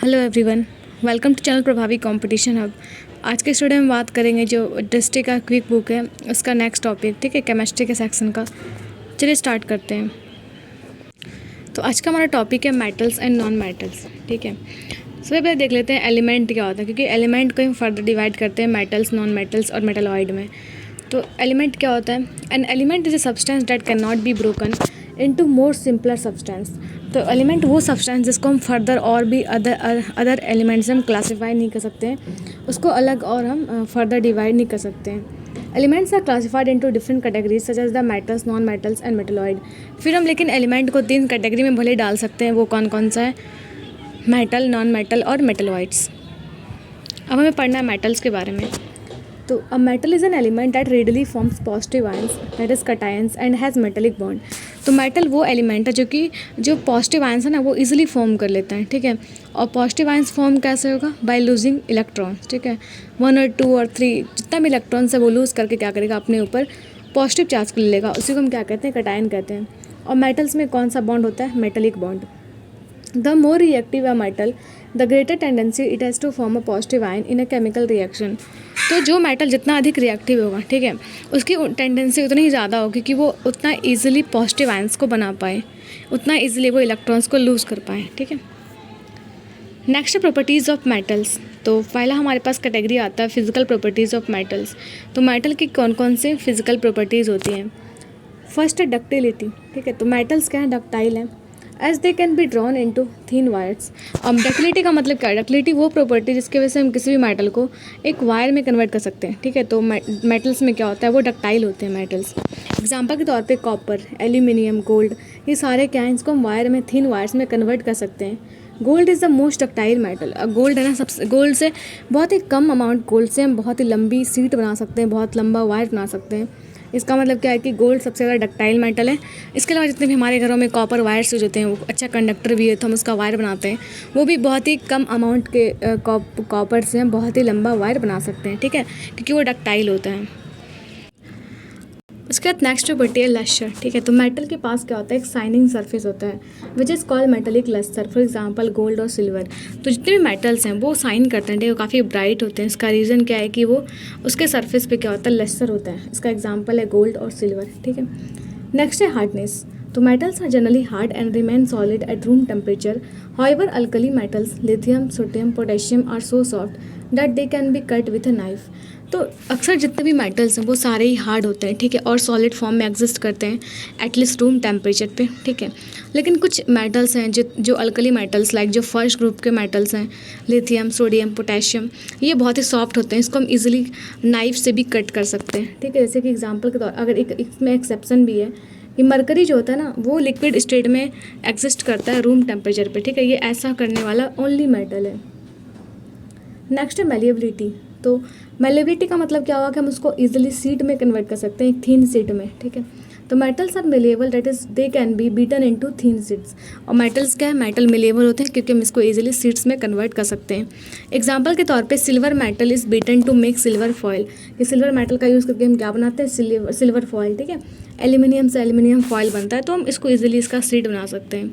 Hello everyone, welcome to channel Prabhavi competition hub. आज के studio में बात करेंगे जो डिस्ट्रिक्ट का क्विक बुक है उसका नेक्स्ट टॉपिक, ठीक है, केमिस्ट्री के सेक्शन का। चलिए स्टार्ट करते हैं। तो आज का हमारा टॉपिक है मेटल्स एंड नॉन मेटल्स, ठीक है। सबसे पहले देख लेते हैं एलिमेंट क्या होता है, क्योंकि एलिमेंट को हम फर्दर डिवाइड करते हैं मेटल्स, नॉन मेटल्स और मेटलॉइड में। तो एलिमेंट क्या होता है? An element is a substance that can not be broken into more simpler substance. तो एलिमेंट वो सब्सटेंस जिसको हम फर्दर और भी अदर एलिमेंट्स हम क्लासीफाई नहीं कर सकते हैं, उसको अलग और हम फर्दर डिवाइड नहीं कर सकते हैं। Elements are classified into different categories such as the metals, non metals and metalloid. फिर हम लेकिन एलिमेंट को 3 कैटेगरी में भले डाल सकते हैं, वो कौन कौन सा है? मेटल, नॉन मेटल और मेटलॉइड्स। अब हमें पढ़ना है मेटल्स के बारे में। तो a metal is an element that readily forms positive ions that is cations and has metallic bond. तो मेटल वो एलिमेंट है जो पॉजिटिव आयंस है ना वो इजीली फॉर्म कर लेता है, ठीक है। और पॉजिटिव आयंस फॉर्म कैसे होगा? बाय लूजिंग इलेक्ट्रॉन्स, ठीक है। 1 और 2 और 3 जितना भी इलेक्ट्रॉन्स है वो लूज़ करके क्या करेगा? अपने ऊपर पॉजिटिव चार्ज कर लेगा। उसी को हम क्या कहते हैं? कटायन कहते हैं। और मेटल्स में कौन सा बॉन्ड होता है? Metallic bond. The more reactive a metal, the greater tendency it has to form a positive ion in a chemical reaction. तो जो मेटल जितना अधिक रिएक्टिव होगा, ठीक है, उसकी टेंडेंसी उतनी ही ज़्यादा होगी कि वो उतना ईजिली पॉजिटिव आयंस को बना पाए, उतना ईजिली वो इलेक्ट्रॉन्स को लूज़ कर पाए, ठीक है। Next properties of metals. तो पहला हमारे पास कैटेगरी आता है फिजिकल प्रॉपर्टीज़ ऑफ मेटल्स। तो मेटल की कौन कौन से फिजिकल प्रॉपर्टीज़ होती हैं? फर्स्ट है डक्टिलिटी, ठीक है। तो मेटल्स क्या है? डक्टाइल है as they can be drawn into thin wires. अब डक्टिलिटी का मतलब क्या है? डक्टिलिटी वो प्रॉपर्टी जिसकी वजह से हम किसी भी मेटल को एक वायर में कन्वर्ट कर सकते हैं, ठीक है। तो मेटल्स में क्या होता है? वो डक्टाइल होते हैं मेटल्स। एग्जांपल के तौर पे कॉपर, एल्यूमिनियम, गोल्ड, ये सारे क्या हैं? इसको हम वायर में, थिन वायर्स में कन्वर्ट कर सकते हैं। Gold is the most ductile metal. Gold है ना, सबसे गोल्ड से बहुत ही कम अमाउंट गोल्ड से हम बहुत ही लंबी सीट बना सकते हैं, बहुत लंबा वायर बना सकते हैं। इसका मतलब क्या है कि गोल्ड सबसे ज़्यादा डक्टाइल मेटल है। इसके अलावा जितने भी हमारे घरों में कॉपर वायर्स यूज होते हैं, वो अच्छा कंडक्टर भी है तो हम उसका वायर बनाते हैं, वो भी बहुत ही कम अमाउंट के कॉपर से हम बहुत ही लंबा वायर बना सकते हैं, ठीक है, क्योंकि वो डक्टाइल होता है। उसके बाद नेक्स्ट प्रॉपर्टी है लस्टर, ठीक है। तो मेटल के पास क्या होता है? एक शाइनिंग सरफेस होता है which is called metallic lustre. For example gold और सिल्वर। तो जितने भी मेटल्स हैं वो शाइन करते हैं, ठीक है, वो काफ़ी ब्राइट होते हैं। इसका रीज़न क्या है कि वो उसके सरफेस पे क्या होता है? लस्टर होता है। इसका एग्जांपल है गोल्ड और सिल्वर, ठीक है। नेक्स्ट है हार्डनेस। तो metals are generally hard and remain solid at room temperature. However alkali metals lithium, sodium, potassium are so soft that they can be cut with a knife. तो अक्सर जितने भी metals हैं वो सारे ही हार्ड होते हैं, ठीक है, और सॉलिड फॉर्म में एग्जिस्ट करते हैं एटलीस्ट रूम टेम्परेचर पे, ठीक है। लेकिन कुछ मेटल्स हैं जो अल्कली मेटल्स लाइक जो फर्स्ट ग्रुप के मेटल्स हैं, लिथियम, सोडियम, पोटेशियम, ये बहुत ही सॉफ्ट होते हैं। इसको हम इजीली नाइफ से भी कट कर सकते हैं, ठीक है। जैसे कि एग्जांपल के तौर अगर इसमें एक्सेप्शन भी है कि मरकरी जो होता है ना वो लिक्विड स्टेट में एग्जिस्ट करता है रूम टेम्परेचर पे, ठीक है। ये ऐसा करने वाला ओनली मेटल है। नेक्स्ट है मेलिएबिलिटी। तो मेलिएबिलिटी का मतलब क्या होगा कि हम उसको इजीली सीट में कन्वर्ट कर सकते हैं, एक थिन सीट में, ठीक है। तो metals are malleable that is they can be beaten into thin sheets. और मेटल्स क्या है? मेटल मेलिएबल होते हैं क्योंकि हम इसको इजीली सीट्स में कन्वर्ट कर सकते हैं। एग्जांपल के तौर पे silver metal is beaten to make silver foil. ये सिल्वर मेटल का यूज़ करके हम क्या बनाते हैं? सिल्वर फॉयल, ठीक है। एल्यूमिनियम से एल्यूमिनियम फॉयल बनता है, तो हम इसको ईजिली इसका सीट बना सकते हैं।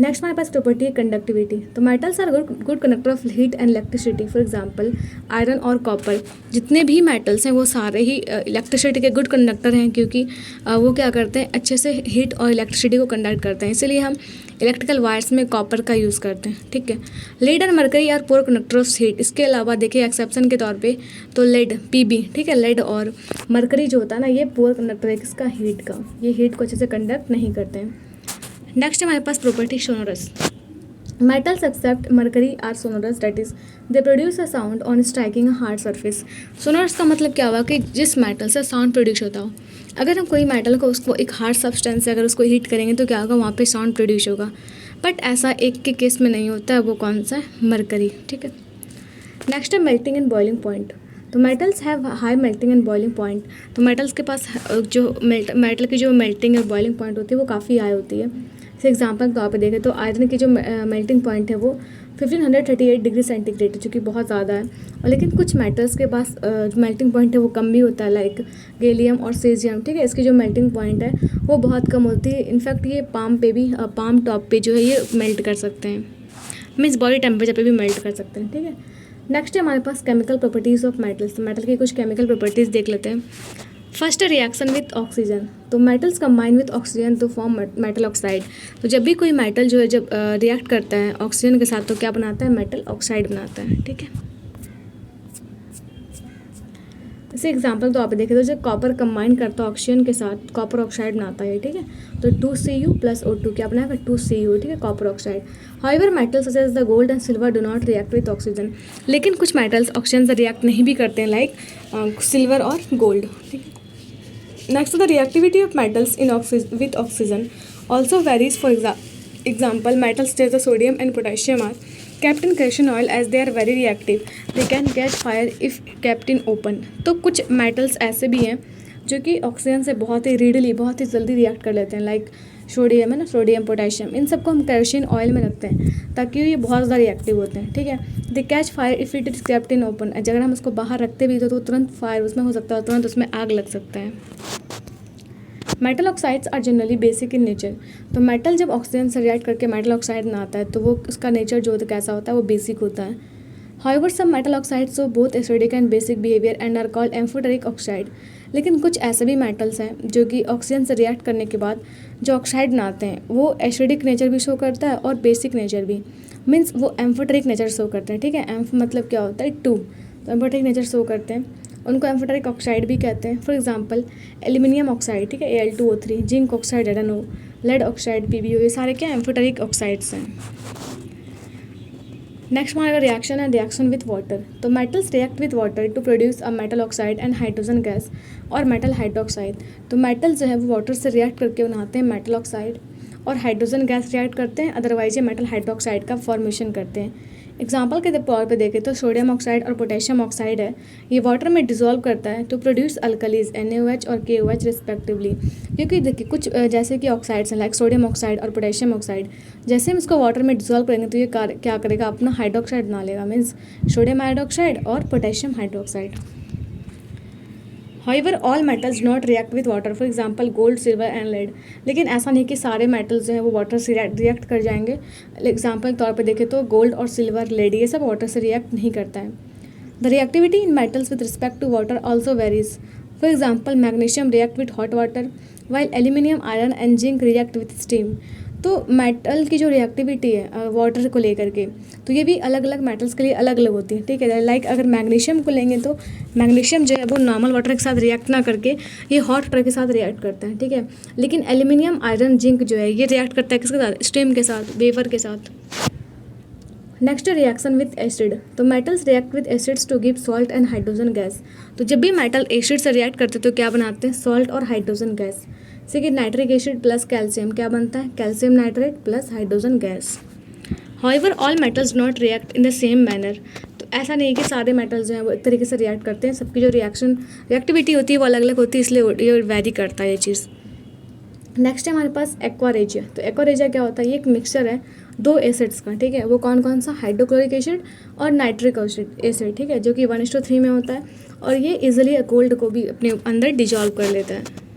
नेक्स्ट हमारे पास प्रॉपर्टी है कंडक्टिविटी। तो metals are good conductor of heat and electricity. For example iron और कॉपर, जितने भी मेटल्स हैं वो सारे ही इलेक्ट्रिसिटी के गुड कंडक्टर हैं, क्योंकि वो क्या करते हैं? अच्छे से हीट और इलेक्ट्रिसिटी को कंडक्ट करते हैं। इसीलिए हम इलेक्ट्रिकल वायर्स में कॉपर का यूज़ करते हैं, ठीक है। Lead and mercury are poor conductor of heat. इसके अलावा देखिए एक्सेप्शन के तौर पे तो लेड, पीबी, ठीक है, लेड और मरकरी जो होता है ना ये पुअर कंडक्टर है किसका? हीट का। ये हीट को अच्छे से कंडक्ट नहीं करते हैं। नेक्स्ट हमारे पास property sonorous. Metals except mercury are sonorous that is they produce a sound on striking a hard surface. Sonorous का मतलब क्या हुआ कि जिस मेटल से साउंड प्रोड्यूस होता हो। अगर हम कोई मेटल को उसको एक हार्ड सब्सटेंस से अगर उसको हीट करेंगे तो क्या होगा? वहाँ पे साउंड प्रोड्यूस होगा। बट ऐसा एक के केस में नहीं होता है, वो कौन सा है? मरकरी, ठीक है। नेक्स्ट है मेल्टिंग एंड बॉइलिंग पॉइंट। तो metals have high melting and boiling point. तो मेटल्स के पास जो मेटल की जो मेल्टिंग और बॉइलिंग पॉइंट होती है वो काफ़ी हाई होती है। जैसे एग्जांपल के तौर पे देखें तो आयरन की जो मेल्टिंग पॉइंट है वो 1538 डिग्री सेंटीग्रेड है, जो कि बहुत ज़्यादा है। और लेकिन कुछ मेटल्स के पास जो मेल्टिंग पॉइंट है वो कम भी होता है, लाइक गैलियम और सीजियम, ठीक है। इसकी जो मेल्टिंग पॉइंट है वो बहुत कम होती है। इनफैक्ट ये पाम पे भी, पाम टॉप पे जो है ये मेल्ट कर सकते हैं। मीन्स बॉडी टेम्परेचर पे भी मेल्ट कर सकते हैं, ठीक है। नेक्स्ट है हमारे पास केमिकल प्रॉपर्टीज़ ऑफ मेटल्स। तो मेटल की कुछ केमिकल प्रॉपर्टीज़ देख लेते हैं। First reaction with oxygen. तो metals combine with oxygen to form metal oxide. तो जब भी कोई मेटल जो है जब रिएक्ट करता है ऑक्सीजन के साथ तो क्या बनाता है, मेटल ऑक्साइड बनाता है, ठीक है। इसे एग्जांपल तो आप देखें तो जब कॉपर कंबाइन करता है ऑक्सीजन के साथ कॉपर ऑक्साइड बनाता है, ठीक है। तो 2Cu + O2 क्या बनाएगा, 2Cu, ठीक है, copper oxide. However metals such as the gold and silver do not react with oxygen. लेकिन कुछ मेटल्स ऑक्सीजन से रिएक्ट नहीं भी करते हैं, लाइक सिल्वर और गोल्ड, ठीक है। Next the reactivity of metals in with oxygen also varies. For example metals जैसे sodium and potassium are kept in kerosene oil as they are very reactive. They can catch fire if kept in open. तो कुछ metals ऐसे भी हैं जो कि oxygen से बहुत ही रीडली, बहुत ही जल्दी रिएक्ट कर लेते हैं, लाइक सोडियम है ना, सोडियम पोटेशियम, इन सबको हम केरोसिन ऑयल में रखते हैं ताकि ये बहुत ज़्यादा रिएक्टिव होते हैं, ठीक है। They catch fire if it is kept in open. अगर हम उसको बाहर रखते भी तो तुरंत फायर उसमें हो सकता है, तुरंत उसमें आग लग सकता है। Metal oxides are generally basic in nature. तो मेटल जब ऑक्सीजन से रिएक्ट करके मेटल ऑक्साइड बनाता है तो वो उसका नेचर जो होता है कैसा होता है, वो बेसिक होता है। However some metal oxides show both acidic and basic behaviour and are called amphoteric oxide. लेकिन कुछ ऐसे भी मेटल्स हैं जो कि ऑक्सीजन से रिएक्ट करने के बाद जो ऑक्साइड बनाते हैं वो एसिडिक नेचर भी शो करता है और बेसिक नेचर भी, मीन्स वो एम्फोटेरिक नेचर शो करते हैं, ठीक है। एम्फ मतलब क्या होता है, 2, तो एम्फोटेरिक नेचर शो करते हैं, उनको एम्फोटेरिक ऑक्साइड भी कहते हैं। फॉर एग्जांपल एल्यूमिनियम ऑक्साइड, ठीक है, Al2O3, zinc oxide NO, lead oxide PbO, ये सारे क्या एम्फोटेरिक ऑक्साइड्स हैं। नेक्स्ट हमारा रिएक्शन है रिएक्शन विथ वाटर। तो metals react with water to produce a metal oxide and hydrogen gas or metal hydroxide. तो मेटल जो है वो वाटर से रिएक्ट करके बनाते हैं मेटल ऑक्साइड और हाइड्रोजन गैस रिएक्ट करते हैं, अदरवाइज ये मेटल हाइड्रोक्साइड का फॉर्मेशन करते हैं। एग्जाम्पल के तौर पे देखें तो सोडियम ऑक्साइड और पोटेशियम ऑक्साइड है, ये वाटर में डिसॉल्व करता है टू प्रोड्यूस अल्कलीज NaOH और KOH रिस्पेक्टिवली। क्योंकि देखिए कुछ जैसे कि ऑक्साइड्स हैं लाइक सोडियम ऑक्साइड और पोटेशियम ऑक्साइड, जैसे हम इसको वाटर में डिसॉल्व करेंगे तो ये क्या करेगा, अपना हाइड्रोक्साइड बना लेगा, मीन्स सोडियम हाइड्रोक्साइड और potassium hydroxide. However all metals do not react with water, for example gold, silver and lead. लेकिन ऐसा नहीं कि सारे मेटल्स जो हैं वो वाटर से रिएक्ट कर जाएंगे। एग्जांपल के तौर पे देखें तो गोल्ड और सिल्वर, लेड, ये सब वाटर से रिएक्ट नहीं करता है। The reactivity in metals with respect to water also varies. For example magnesium react with hot water while aluminium, iron and zinc react with steam. तो मेटल की जो रिएक्टिविटी है वाटर को लेकर के, तो ये भी अलग अलग मेटल्स के लिए अलग अलग होती है, ठीक है। लाइक अगर मैग्नीशियम को लेंगे तो मैग्नीशियम जो है वो नॉर्मल वाटर के साथ रिएक्ट ना करके ये हॉट वाटर के साथ रिएक्ट करता है, ठीक है। लेकिन एल्यूमिनियम, आयरन, जिंक जो है ये रिएक्ट करता है किसके साथ, स्टीम के साथ, वेपर के साथ। Next reaction with acid. तो metals react with acids to give salt and hydrogen gas. तो जब भी मेटल एसिड से रिएक्ट करते हैं तो क्या बनाते हैं, सॉल्ट और हाइड्रोजन गैस। जैसे कि नाइट्रिक एसिड प्लस कैल्शियम क्या बनता है, calcium nitrate plus hydrogen gas. However all metals not react in the same manner. तो ऐसा नहीं है कि सारे मेटल्स जो हैं वो एक तरीके से रिएक्ट करते हैं, सबकी जो रिएक्टिविटी होती है वो अलग अलग होती है, इसलिए ये वेरी करता है ये चीज़। नेक्स्ट है हमारे पास एक्वारेजिया। तो एक्वारेजिया क्या होता है, ये एक मिक्सचर है 2 एसिड्स का, ठीक है। वो कौन कौन सा, हाइड्रोक्लोरिक एसिड और नाइट्रिक एसिड, ठीक है, जो कि 1:3 में होता है और ये इजीली गोल्ड को भी अपने अंदर डिजॉल्व कर लेता है।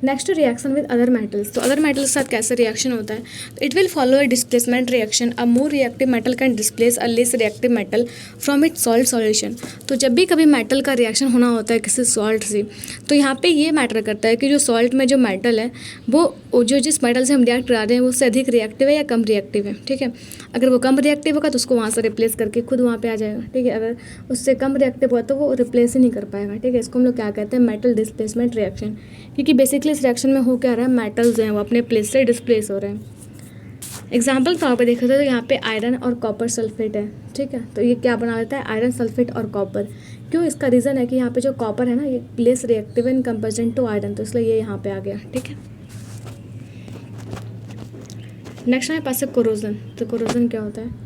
Next reaction with other metals. तो अदर मेटल्स के साथ कैसे रिएक्शन होता है, तो it will follow a displacement reaction. A more reactive metal can displace a less reactive metal from it's salt solution. तो जब भी कभी मेटल का रिएक्शन होना होता है किसी सॉल्ट से, तो यहाँ पे ये मैटर करता है कि जो सॉल्ट में जो मेटल है वो जो जिस मेटल से हम रिएक्ट करा रहे हैं वो उससे अधिक रिएक्टिव है या कम रिएक्टिव है, ठीक है। अगर वो कम रिएक्टिव होगा तो उसको वहाँ से रिप्लेस करके खुद वहाँ पे आ जाएगा, ठीक है। अगर उससे कम रिएक्टिव हुआ तो वो रिप्लेस ही नहीं कर पाएगा, ठीक है। इसको हम लोग क्या कहते हैं, मेटल डिस्प्लेसमेंट रिएक्शन। क्योंकि बेसिकली इस रिएक्शन में हो क्या रहा है, मेटल्स जो हैं वो अपने प्लेस से डिस्प्लेस हो रहे हैं। एग्जाम्पल के तौर पर देखा जाए तो यहाँ पे आयरन और कॉपर सल्फेट है, ठीक है। तो ये क्या बना लेता है, आयरन सल्फेट और कॉपर। क्यों, इसका रीज़न है कि यहाँ पे जो कॉपर है ना ये less reactive in comparison to iron, तो इसलिए ये यहाँ पे आ गया, ठीक है। नेक्स्ट हमारे पास है कोरोजन। तो कोरोजन क्या होता है,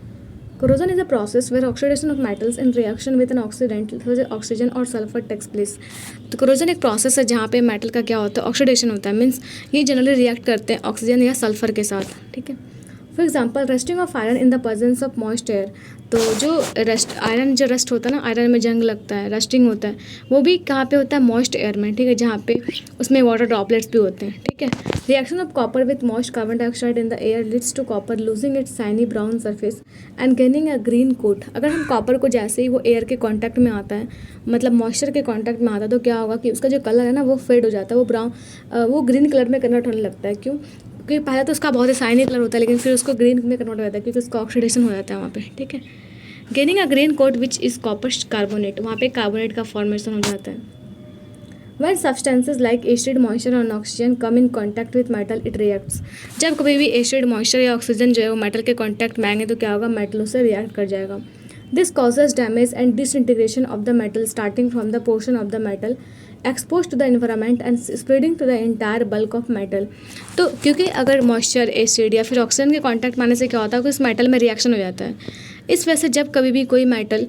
corrosion is a process where oxidation of metals in reaction with an oxidant oxygen or sulphur takes place. तो कोरोजन एक प्रोसेस है जहाँ पे मेटल का क्या होता है, ऑक्सीडेशन होता है, मीन्स ये जनरली रिएक्ट करते हैं ऑक्सीजन या सल्फर के साथ, ठीक है। For example rusting of iron in the presence of moist air. तो जो आयरन जो रस्ट होता है ना, आयरन में जंग लगता है, रस्टिंग होता है, वो भी कहाँ पे होता है, मॉइस्ट एयर में, ठीक है, जहाँ पे उसमें वाटर ड्रॉपलेट्स भी होते हैं, ठीक है। Reaction of copper with moist carbon dioxide in the air leads to copper losing its shiny brown surface and gaining a green coat. अगर हम कॉपर को जैसे ही वो एयर के कांटेक्ट में आता है, मतलब मॉइस्चर के कांटेक्ट में आता है, तो क्या होगा कि उसका जो कलर है ना वो फेड हो जाता है, वो ग्रीन कलर में कन्वर्ट होने लगता है। क्यों? क्योंकि पहले तो उसका बहुत ही शाइनी कलर होता है, लेकिन फिर उसको ग्रीन में कन्वर्ट हो जाता है क्योंकि उसका ऑक्सीडेशन हो जाता है वहाँ पे, ठीक है। Gaining a green coat which is copper carbonate, वहाँ पे कार्बोनेट का फॉर्मेशन हो जाता है। When substances like acid, moisture and oxygen come in contact with metal, it reacts. जब कभी भी एसिड, मॉइस्चर या ऑक्सीजन जो है वो मेटल के कांटेक्ट में आएंगे तो क्या होगा, मेटल उससे रिएक्ट कर जाएगा। This causes damage and disintegration of the metal starting from the portion of the metal expose to the environment and spreading to the entire bulk of metal. तो क्योंकि अगर मॉइस्चर, एसिड या फिर oxygen के contact में आने से क्या होता है कि उस मेटल में रिएक्शन हो जाता है। इस वजह से जब कभी भी कोई मेटल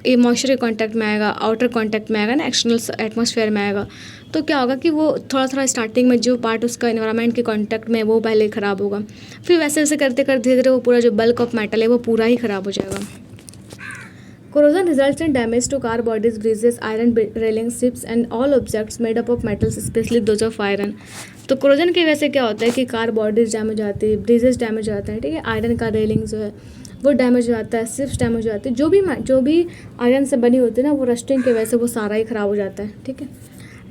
ये मॉइस्चर के कांटेक्ट में आएगा, आउटर कांटेक्ट में आएगा ना, एक्सटर्नल एटमॉस्फेयर में आएगा, तो क्या होगा कि वो थोड़ा थोड़ा स्टार्टिंग में जो पार्ट उसका एनवायरनमेंट के कांटेक्ट में वो पहले ख़राब होगा, फिर वैसे वैसे करते करते धीरे धीरे वो पूरा जो बल्क ऑफ मेटल है वो पूरा ही ख़राब हो जाएगा। Corrosion results in damage to car bodies, bridges, iron railings, ships and all objects made up of metals, especially those of iron. तो कोरोजन की वजह से क्या होता है कि कार बॉडीज डैमेज हो जाती है, ब्रिजेस डैमेज हो जाते हैं, ठीक है। आयरन का रेलिंग जो है वो डैमेज हो जाता है, शिप्स डैमेज हो जाती है, जो भी आयरन से बनी होती है ना, वो रस्टिंग की वजह से वो सारा ही ख़राब हो जाता है, ठीक है।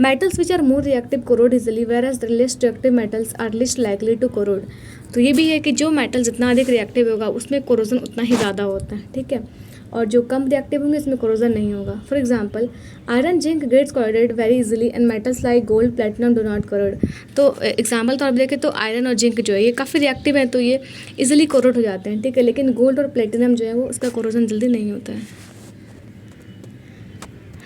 Metals which are more reactive corrode easily, whereas the less reactive metals are least likely to corrode. तो ये भी है कि जो मेटल जितना अधिक रिएक्टिव होगा उसमें कोरोजन उतना ही ज़्यादा होता है, ठीक है, और जो कम रिएक्टिव होंगे इसमें कोरोजन नहीं होगा। For example iron zinc gets corroded very easily and metals like gold platinum do not corrode. तो एग्जांपल तौर पर देखें तो आयरन और जिंक जो है ये काफ़ी रिएक्टिव है, तो ये इजीली कोरोड हो जाते हैं, ठीक है, लेकिन गोल्ड और प्लेटिनम जो है वो उसका कोरोजन जल्दी नहीं होता है।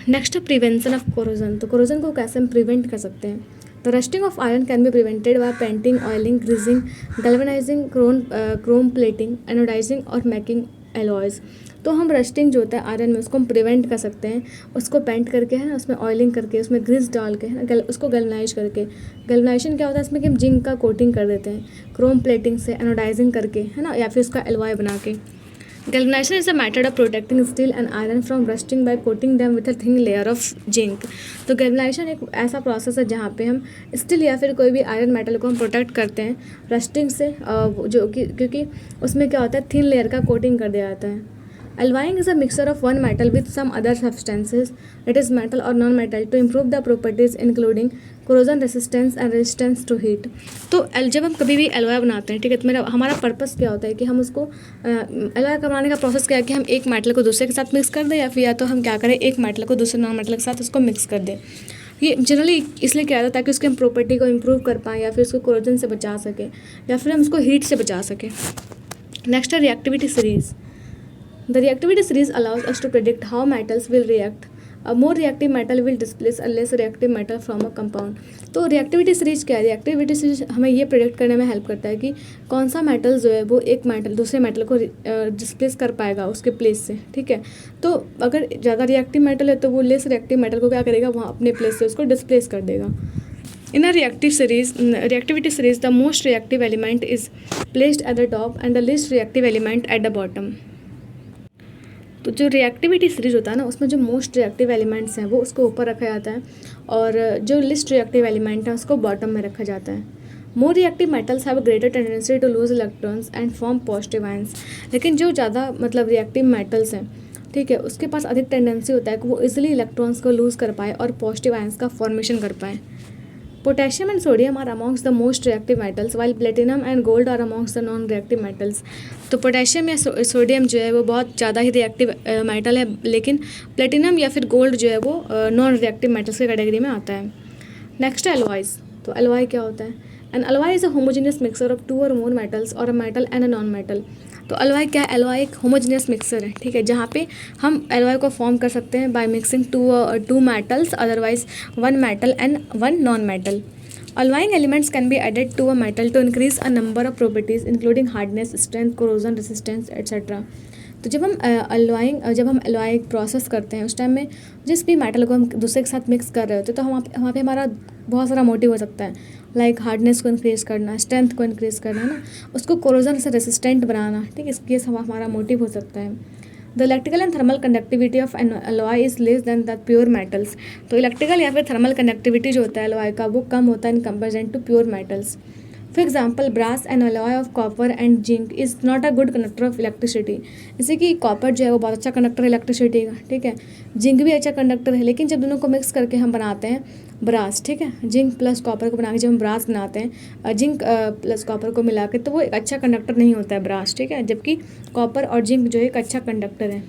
नेक्स्ट है प्रिवेंशन ऑफ कोरोजन। तो कोरोजन को कैसे हम प्रिवेंट कर सकते हैं? The rusting of iron can be prevented by painting, oiling, greasing, galvanizing, chrome plating, anodizing or making alloys. तो हम रस्टिंग जो होता है आयरन में उसको हम प्रिवेंट कर सकते हैं, उसको पेंट करके है ना, उसमें ऑयलिंग करके, उसमें ग्रीस डाल के है ना, उसको गैल्वेनाइज करके। गैल्वेनाइजेशन क्या होता है इसमें कि हम जिंक का कोटिंग कर देते हैं, क्रोम प्लेटिंग से, एनोडाइजिंग करके है ना, या फिर उसका एलॉय बना के। Galvanization is a method of protecting steel and iron from rusting by coating them with a thin layer of zinc. तो गैल्वेनाइजेशन एक ऐसा प्रोसेस है जहाँ पे हम स्टील या फिर कोई भी आयरन मेटल को हम प्रोटेक्ट करते हैं रस्टिंग से, जो कि क्योंकि उसमें क्या होता है थिन लेयर का कोटिंग कर दिया जाता है। Alloying is a mixture of one metal with some other substances, it is metal or non-metal, to improve the properties including corrosion resistance and resistance to heat। तो जब हम कभी भी एलॉय बनाते हैं, ठीक है, तो हमारा पर्पस क्या होता है कि हम उसको एलॉय का बनाने का प्रोसेस क्या है कि हम एक मेटल को दूसरे के साथ मिक्स कर दें, या फिर या तो हम क्या करें एक मेटल को दूसरे नॉन मेटल के साथ उसको मिक्स कर दें। ये जनरली इसलिए किया जाता है ताकि उसके हम प्रॉपर्टी को इम्प्रूव कर पाएँ, या फिर उसको कोरोजन से बचा सकें, या फिर हम उसको हीट से बचा सकें। नेक्स्ट है reactivity series. The reactivity series allows us to predict how metals will react. A more reactive metal will displace a less reactive metal from a compound. तो रिएक्टिविटी सीरीज क्या है? रिएक्टिविटी सीरीज हमें ये predict करने में help करता है कि कौन सा मेटल जो है वो एक मेटल दूसरे मेटल को डिस्प्लेस कर पाएगा उसके प्लेस से, ठीक है। तो अगर ज़्यादा रिएक्टिव मेटल है तो वो लेस रिएक्टिव मेटल को क्या करेगा, वहाँ अपने प्लेस से उसको डिस्प्लेस कर देगा। In a reactivity series, the most reactive element is placed at the top and the least reactive element at the bottom. तो जो रिएक्टिविटी सीरीज होता है ना उसमें जो मोस्ट रिएक्टिव एलिमेंट्स हैं वो उसको ऊपर रखा जाता है, और जो लिस्ट रिएक्टिव एलिमेंट है उसको बॉटम में रखा जाता है। More reactive metals have a greater tendency to lose electrons and form positive ions. लेकिन जो ज़्यादा मतलब रिएक्टिव मेटल्स हैं, ठीक है, उसके पास अधिक टेंडेंसी होता है कि वो इजीली इलेक्ट्रॉन्स को लूज़ कर पाए और पॉजिटिव आयंस का फॉर्मेशन कर पाए। Potassium and sodium are amongst the most reactive metals while platinum and gold are amongst the non reactive metals. तो पोटेशियम या सोडियम जो है वो बहुत ज़्यादा ही रिएक्टिव मेटल है, लेकिन प्लेटिनम या फिर गोल्ड जो है वो नॉन रिएक्टिव मेटल्स की कैटेगरी में आता है। नेक्स्ट है एलॉयज़। तो एलॉय क्या होता है? An alloy is a homogeneous mixture of two or more metals or a metal and a non metal. तो एलॉय क्या है? एलॉय एक होमोजेनियस मिक्सचर है, ठीक है, जहाँ पे हम एलॉय को फॉर्म कर सकते हैं by mixing two metals, otherwise one metal and one non metal. Alloying elements can be added to a metal to increase a number of properties including hardness, strength, corrosion resistance, etc. तो जब हम alloy process करते हैं उस time में जिस भी metal को हम दूसरे के साथ मिक्स कर रहे होते हैं तो हम वहाँ पे हमारा बहुत सारा मोटिव हो सकता है, लाइक हार्डनेस को इंक्रीज़ करना, स्ट्रेंथ को इंक्रीज़ करना, है ना, उसको कोरोजन से रेसिस्टेंट बनाना, ठीक है, इसके हमारा मोटिव हो सकता है। The electrical and thermal conductivity of N alloy is less than the pure metals. तो इलेक्ट्रिकल या फिर थर्मल कंडक्टिविटी जो होता है अलॉय का वो कम होता है in comparison to pure metals. For example brass and alloy of copper and zinc is not a good conductor of electricity. जैसे कि कॉपर जो है वो बहुत अच्छा कंडक्टर है इलेक्ट्रिसिटी का, ठीक है। जिंक भी अच्छा कंडक्टर है, लेकिन जब दोनों को मिक्स करके हम बनाते हैं ब्रास, ठीक है, जिंक प्लस कॉपर को बना के जब हम ब्रास बनाते हैं जिंक प्लस कॉपर को मिला के, तो वो एक अच्छा कंडक्टर नहीं होता है ब्रास, ठीक है, जबकि कॉपर और जिंक जो है एक अच्छा कंडक्टर है।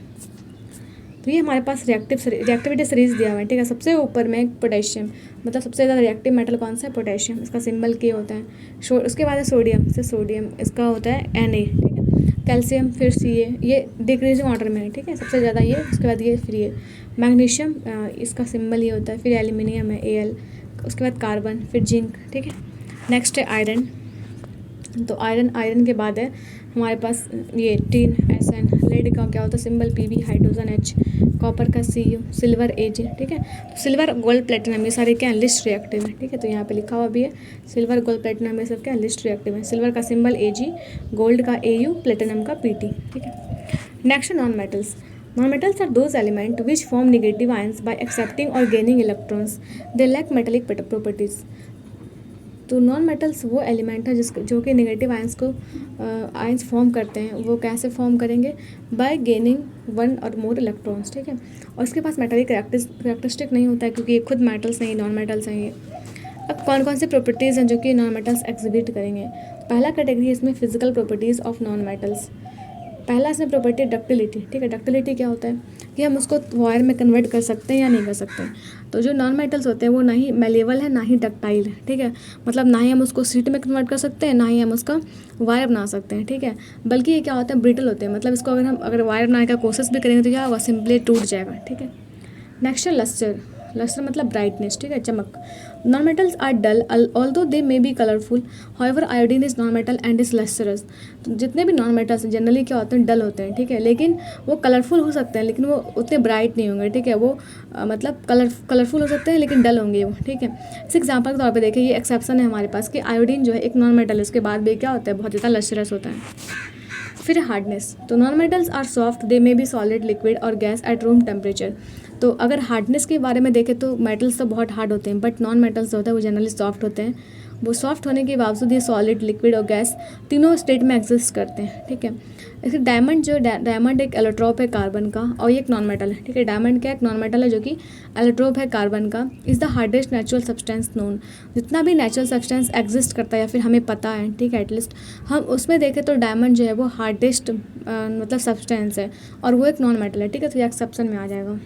तो ये हमारे पास रिएक्टिविटी सीरीज दिया हुआ है, ठीक है। सबसे ऊपर में पोटेशियम, मतलब सबसे ज़्यादा रिएक्टिव मेटल कौन सा है? पोटेशियम, इसका सिंबल के होता है। उसके बाद है सोडियम, से सोडियम इसका होता है Na, ठीक है। कैल्शियम फिर Ca, ये डिक्रीजिंग ऑर्डर में है, ठीक है, सबसे ज़्यादा ये, उसके बाद ये फिर ये। मैग्नीशियम इसका सिंबल ये होता है, फिर एल्यूमिनियम है Al, उसके बाद कार्बन, फिर जिंक, ठीक है। नेक्स्ट है आयरन। तो आयरन के बाद है हमारे पास ये टीन Sn, लेड का क्या होता है symbol Pb, hydrogen H, copper का Cu, सिल्वर Ag, ठीक है। तो सिल्वर गोल्ड प्लेटिनम ये सारे क्या लिस्ट रिएक्टिव है, ठीक है। तो यहाँ पे लिखा हुआ भी है सिल्वर गोल्ड प्लेटिनम ये सब क्या लिस्ट रिएक्टिव है। सिल्वर का सिंबल Ag, गोल्ड का Au, प्लेटिनम का Pt, ठीक है। Next non metals. Non metals are those element which form negative ions by accepting और gaining electrons, they lack metallic properties. तो नॉन मेटल्स वो element है जो कि नेगेटिव आयंस को आयंस फॉर्म करते हैं। वो कैसे फॉर्म करेंगे? बाय गेनिंग वन और मोर इलेक्ट्रॉन्स, ठीक है। और इसके पास मेटेलिक करेक्टरिस्टिक नहीं होता है, क्योंकि ये खुद मेटल्स नहीं, नॉन मेटल्स हैं ये। अब कौन कौन से प्रॉपर्टीज़ हैं जो कि नॉन मेटल्स एग्जिबिट करेंगे? पहला कैटेगरी इसमें physical properties of non metals. पहला इसमें प्रॉपर्टी डक्टिलिटी, ठीक है। डक्टिलिटी क्या होता है कि हम उसको वायर में कन्वर्ट कर सकते हैं या नहीं कर सकते। तो जो नॉन मेटल्स होते हैं वो ना ही मेलेबल है ना ही डक्टाइल है, ठीक है। मतलब ना ही हम उसको शीट में कन्वर्ट कर सकते हैं, ना ही हम उसका वायर बना सकते हैं, ठीक है। बल्कि ये क्या होता है ब्रिटल होते हैं, मतलब इसको अगर वायर बनाने का कोशिश भी करेंगे तो क्या होगा, सिंपली टूट जाएगा, ठीक है। नेक्स्ट है लस्टर। लस्टर मतलब ब्राइटनेस, ठीक है, चमक। Non metals are dull although they may be colourful, however iodine is non metal and is lustrous. तो जितने भी नॉन मेटल्स हैं जनरली क्या होते हैं, डल होते हैं, ठीक है, लेकिन वो कलरफुल हो सकते हैं, लेकिन वो उतने ब्राइट नहीं होंगे, ठीक है। वो मतलब कलरफुल हो सकते हैं लेकिन डल होंगे वो, ठीक है। इस एग्जाम्पल के तौर पर देखिए, ये एक्सेप्शन है हमारे पास कि आयोडीन जो है एक नॉन मेटल, उसके बाद भी क्या होता है, बहुत ज़्यादा लस्टरस होता है। फिर हार्डनेस। तो non metals are soft, they may be solid, liquid or gas at room temperature. तो अगर हार्डनेस के बारे में देखें तो मेटल्स तो बहुत हार्ड होते हैं, बट नॉन मेटल्स जो होता है वो जनरली सॉफ्ट होते हैं। वो सॉफ्ट होने के बावजूद ये सॉलिड, लिक्विड और गैस तीनों स्टेट में एग्जिस्ट करते हैं, ठीक है। इसके डायमंड एक एलोट्रोप है कार्बन का, और ये एक नॉन मेटल है, ठीक है। डायमंड क्या एक नॉन मेटल है जो कि एलोट्रोप है कार्बन का। Is the hardest natural substance known. जितना भी नेचुरल सब्सटेंस एग्जिस्ट करता है या फिर हमें पता है, ठीक है, एटलीस्ट हम उसमें देखें तो डायमंड जो है वो हार्डेस्ट मतलब सब्सटेंस है, और वो एक नॉन मेटल है, ठीक है। तो ये एक्सेप्शन में आ जाएगा।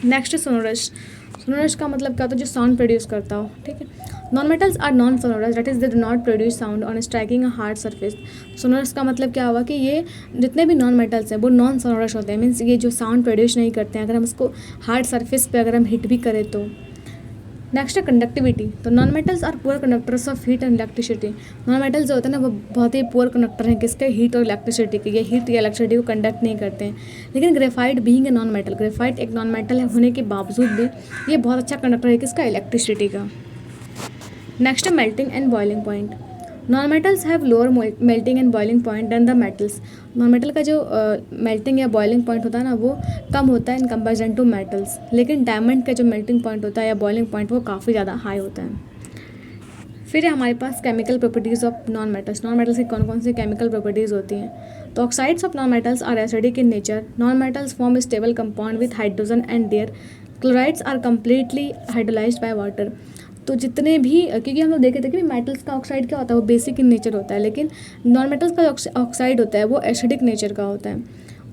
Next sonorous. सोनोरस का मतलब क्या होता है, जो साउंड प्रोड्यूस करता हो, ठीक है। Non metals are non sonorous, that is they do not produce sound on striking a hard surface. Sonorous का मतलब क्या हुआ कि ये जितने भी नॉन मेटल्स हैं वो नॉन सोनोरस होते हैं, मीन्स ये जो साउंड प्रोड्यूस नहीं करते हैं अगर हम उसको हार्ड सरफेस पे अगर हम हिट भी करें तो। नेक्स्ट है कंडक्टिविटी। तो non metals are poor conductors of heat and electricity. Non metals जो होते हैं ना वो बहुत ही पुअर कंडक्टर हैं, किसके? हीट और इलेक्ट्रिसिटी के। ये हीट या इलेक्ट्रिसिटी को कंडक्ट नहीं करते हैं। लेकिन graphite being a non metal, graphite एक नॉन मेटल होने के बावजूद भी ये बहुत अच्छा कंडक्टर है, किसका? इलेक्ट्रिसिटी का। नेक्स्ट है melting and boiling point. Non metals have lower melting and boiling point than the metals. Non metal का जो मेल्टिंग या बॉइलिंग पॉइंट होता है ना वो कम होता है इन कंपेरिजन टू मेटल्स, लेकिन डायमंड का जो मेल्टिंग पॉइंट होता है या बॉइलिंग पॉइंट वो काफ़ी ज़्यादा हाई होता है। फिर है हमारे पास chemical properties of non metals. Non metals की कौन कौन सी केमिकल प्रॉपर्टीज़ होती हैं? तो oxides of non metals are acidic in nature. Non metals form stable compound with hydrogen and their chlorides are completely hydrolysed by water. तो जितने भी, क्योंकि हम लोग देखे थे कि मेटल्स का ऑक्साइड क्या होता है, वो बेसिक इन नेचर होता है, लेकिन नॉन मेटल्स का ऑक्साइड होता है वो एसिडिक नेचर का होता है।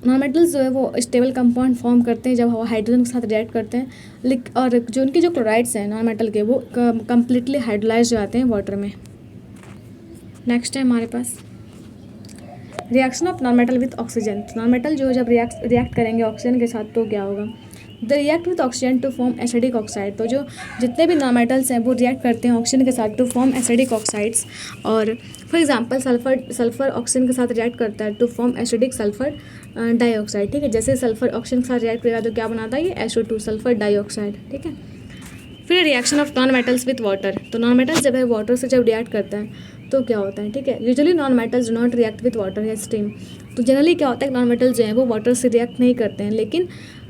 नॉन मेटल्स जो है वो स्टेबल कंपाउंड फॉर्म करते हैं जब हवा हाइड्रोजन के साथ रिएक्ट करते हैं, और जो उनकी जो क्लोराइड्स हैं नॉन मेटल के वो कम्प्लीटली हाइड्रोलाइज हो जाते हैं वाटर में। नेक्स्ट है हमारे पास reaction of non metal with oxygen. Non metal जो जब रिएक्ट करेंगे ऑक्सीजन के साथ तो क्या होगा? The react with oxygen to form acidic oxide. तो जो जितने भी नॉन मेटल्स हैं वो रिएक्ट करते हैं ऑक्सीजन के साथ टू फॉर्म एसिडिक ऑक्साइड्स। और फॉर एग्जांपल सल्फर ऑक्सीजन के साथ रिएक्ट करता है to form acidic sulphur dioxide, ठीक है। जैसे सल्फर ऑक्सीजन के साथ रिएक्ट करेगा तो क्या बनाता है? ये SO2 सल्फर डाइऑक्साइड, ठीक है। फिर reaction of non metals with water. तो नॉन मेटल्स जब है वाटर से जब रिएक्ट करता है तो क्या होता है, ठीक है। Usually non metals do not react with water या स्टीम। तो जनरली क्या होता है, नॉन मेटल जो है वो वाटर से रिएक्ट नहीं करते हैं, लेकिन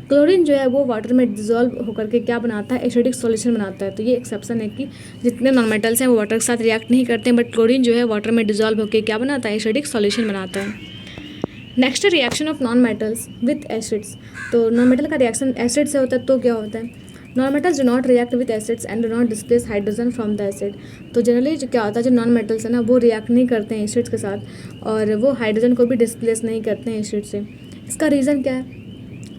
क्लोरीन जो है वो वाटर में डिजोल्व होकर के क्या बनाता है, एसिडिक सॉल्यूशन बनाता है। तो ये एक्सेप्शन है कि जितने नॉन मेटल्स हैं वो वाटर के साथ रिएक्ट नहीं करते हैं, बट क्लोरीन जो है वाटर में डिजोल्व होकर क्या बनाता है, एसिडिक सॉल्यूशन बनाता है। Next reaction of non metals with acids. तो नॉन मेटल का रिएक्शन एसिड से होता है, तो क्या होता है, non metals do not react with acids and do not displace hydrogen from the acid. तो जनरली जो क्या होता है, जो नॉन मेटल्स है ना वो रिएक्ट नहीं करते हैं एसिड्स के साथ, और वो हाइड्रोजन को भी डिस्प्लेस नहीं करते हैं एसिड से। इसका रीज़न क्या है,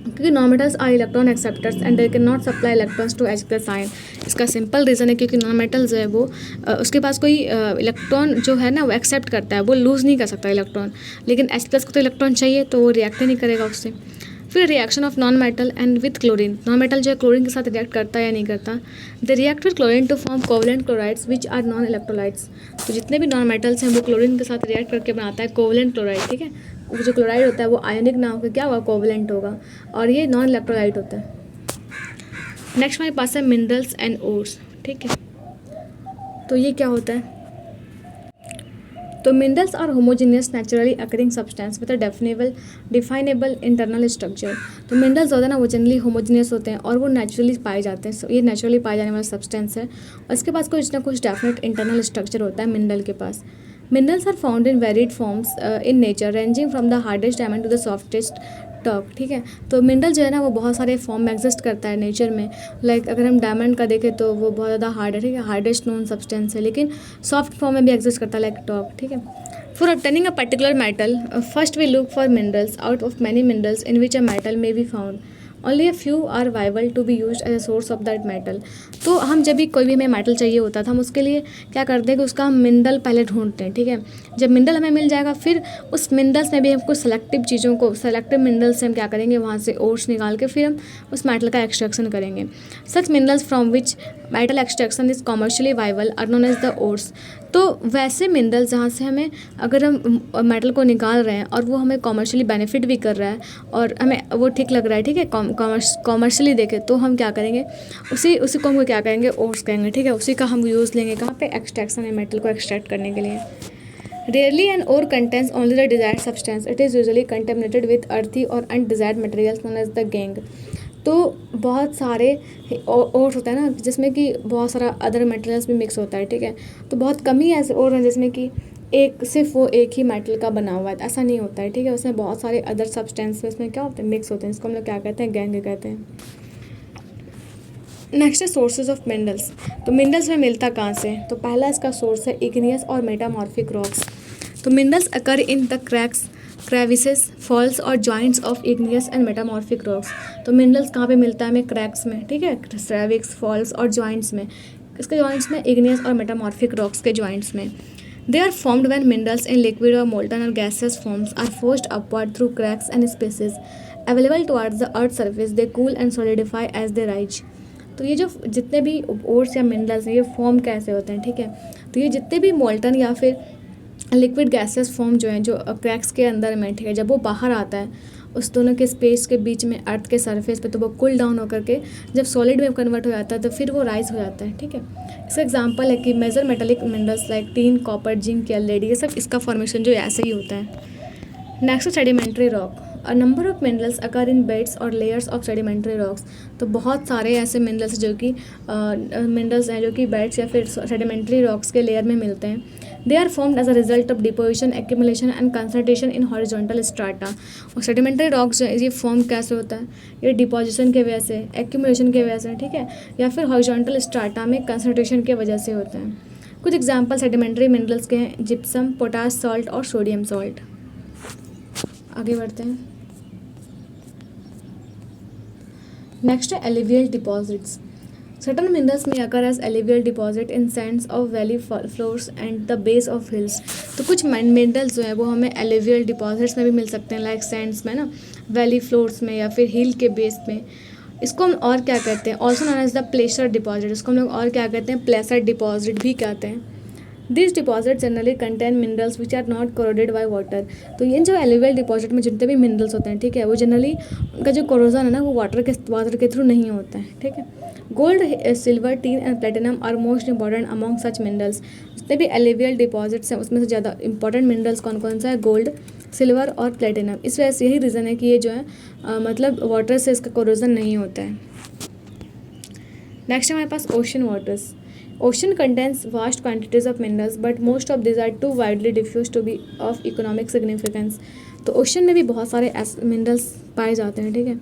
क्योंकि non metals are electron acceptors and they can not supply electrons to H plus ion. इसका सिंपल रीज़न है क्योंकि नॉन मेटल जो है वो उसके पास कोई इलेक्ट्रॉन जो है ना वो एक्सेप्ट करता है, वो लूज़ नहीं कर सकता इलेक्ट्रॉन, लेकिन एच प्लस को तो इलेक्ट्रॉन चाहिए, तो वो रिएक्ट ही नहीं करेगा उससे। फिर reaction of non metal and with chlorine. Non metal जो है क्लोरीन के साथ रिएक्ट करता है या नहीं करता, they react with chlorine to form covalent chlorides which are non electrolytes. तो जितने भी नॉन मेटल्स हैं वो क्लोरीन के साथ रिएक्ट करके बनाता है कोवलेंट क्लोराइड, ठीक है। वो जो क्लोराइड होता है वो आयोनिक ना होकर क्या होगा, कोवलेंट होगा, और ये नॉन इलेक्ट्रोलाइट होता है। नेक्स्ट हमारे पास है मिनरल्स एंड ओर्स, ठीक है। तो ये क्या होता है, तो minerals are homogeneous naturally occurring substance with a definable internal structure. तो मिनरल्स होते हैं ना वो जनरली होमोजीनियस होते हैं और वो नेचुरली पाए जाते हैं, ये नेचुरली पाए जाने वाला सब्सटेंस है, और इसके पास कुछ ना कुछ डेफिनेट इंटरनल स्ट्रक्चर होता है मिनरल के पास। Minerals are found in varied forms in nature ranging from the hardest diamond to the softest talc, ठीक है। तो मिनरल जो है ना वो बहुत सारे फॉर्म में एग्जिस्ट करता है नेचर में। लाइक अगर हम डायमंड का देखें तो वो बहुत ज़्यादा हार्ड है, ठीक है, हार्डेस्ट नोन सब्सटेंस है, लेकिन सॉफ्ट फॉर्म में भी एग्जिस्ट करता है लाइक टॉक, ठीक है। For obtaining a particular metal, first we look for minerals out of many minerals in which a metal may be found. Only a few are viable to be used as a source of that metal. तो हम जब भी कोई भी हमें metal चाहिए होता था, हम उसके लिए क्या करते हैं कि उसका हम मिनरल पहले ढूंढते हैं, ठीक है। जब मिनरल हमें मिल जाएगा, फिर उस मिनरल्स में भी हम कुछ सेलेक्टिव चीज़ों को, सेलेक्टिव मिनरल्स से हम क्या करेंगे, वहाँ से ओर्स निकाल के फिर हम उस मेटल का एक्सट्रैक्शन करेंगे। Such minerals from which metal extraction is commercially viable are known as the ores. तो वैसे मिनरल्स जहाँ से हमें, अगर हम मेटल को निकाल रहे हैं और वो हमें कॉमर्शियली बेनिफिट भी कर रहा है और हमें वो ठीक लग रहा है, ठीक है, कॉमर्शियली देखें, तो हम क्या करेंगे, उसी को हम क्या कहेंगे, ओर्स कहेंगे, ठीक है। उसी का हम यूज़ लेंगे कहाँ पे, एक्सट्रैक्शन है, मेटल को एक्सट्रैक्ट करने के लिए। Rarely an ore contains only the desired substance, it is usually contaminated with earthy or undesired materials known as the gangue. तो बहुत सारे ओर्स होता है ना जिसमें कि बहुत सारा अदर मटेरियल्स भी मिक्स होता है, ठीक है। तो बहुत कम ही ऐसे ओर हैं जिसमें कि सिर्फ वो एक ही मेटल का बना हुआ है, ऐसा नहीं होता है, ठीक है। उसमें बहुत सारे अदर सब्सटेंस उसमें क्या होते हैं, मिक्स होते हैं, इसको हम लोग क्या कहते हैं, गैंग कहते हैं। नेक्स्ट है सोर्सेज ऑफ मिनरल्स। तो मिनरल्स में मिलता कहाँ से, तो पहला इसका सोर्स है इग्नियस और मेटामॉर्फिक रॉक्स। तो minerals occur in the cracks, crevices, faults और joints of igneous and metamorphic rocks. तो मिनरल्स कहाँ पे मिलता है हमें, क्रैक्स में, ठीक है, क्रेविक्स, फॉल्स और जॉइंट्स में। इसके जॉइंट्स में इग्नियस और मेटामॉर्फिक रॉक्स के जॉइंट्स में। They are formed when minerals in liquid or molten or gases forms are forced upward through cracks and spaces available towards the earth surface, they cool and solidify as they rise. तो ये जो जितने भी ores या minerals हैं ये form कैसे होते हैं, ठीक है। तो ये जितने भी मोल्टन या फिर लिक्विड गैसेस फॉर्म जो हैं, जो क्रैक्स के अंदर में, ठीक है, जब वो बाहर आता है उस दोनों के स्पेस के बीच में अर्थ के सरफेस पे, तो वो कूल डाउन होकर के जब सॉलिड में कन्वर्ट हो जाता है तो फिर वो राइज हो जाता है, ठीक है। इसका एग्जांपल है कि major metallic minerals like tin, copper, zinc या लेड, ये सब इसका फॉर्मेशन जो ऐसे ही होता है। Next sedimentary rock. A number of minerals occur in beds or layers of sedimentary rocks. तो बहुत सारे ऐसे मिनरल्स जो कि मिनरल्स हैं जो कि बेड्स या फिर सेडिमेंट्री रॉक्स के लेयर में मिलते हैं। They are formed as a result of deposition, accumulation and concentration in horizontal strata. और सेडिमेंट्री रॉक्स जो है ये फॉर्म कैसे होता है, ये डिपोजिशन के वजह से, एक्यूमुलेशन के वजह से, ठीक है, या फिर हॉरिजॉन्टल स्ट्राटा में कंसंट्रेशन के वजह से होते हैं। कुछ एग्जाम्पल सेडिमेंट्री मिनरल्स के हैं, जिप्सम, पोटाश सॉल्ट और सोडियम सॉल्ट। आगे बढ़ते हैं। नेक्स्ट है alluvial deposits. Certain minerals may occur as alluvial deposit in sands of valley floors and the base of hills। तो कुछ मिनरल्स जो है वो हमें एलिवियल डिपॉजिट्स में भी मिल सकते हैं, लाइक सैंड्स में ना, वैली फ्लोर्स में या फिर हिल के बेस में। इसको हम और क्या कहते हैं, also known as the placer deposit. इसको हम लोग और क्या कहते हैं, प्लेसर डिपॉजिट भी कहते हैं। This deposit generally contain minerals which are not corroded by water. तो ये जो एलिवियल डिपॉजिट में जितने भी मिनरल्स होते हैं, ठीक है, वो जनरली उनका जो कोरोजन है ना वो वाटर के थ्रू नहीं होता है, ठीक है। Gold, silver, tin and platinum are most important among such minerals. जितने भी एलिवियल डिपॉजिट्स हैं उसमें से ज़्यादा इंपॉर्टेंट मिनरल्स कौन कौन सा है? गोल्ड, सिल्वर और प्लेटिनम। इस वजह से यही रीज़न है कि ये जो है मतलब वाटर से इसका कोरोजन नहीं होता है। नेक्स्ट है हमारे पास ocean waters. Ocean contains vast quantities of minerals but most of this are too widely diffuse to be of economic significance. तो ओशन में भी बहुत सारे मिनरल्स पाए जाते हैं, ठीक है,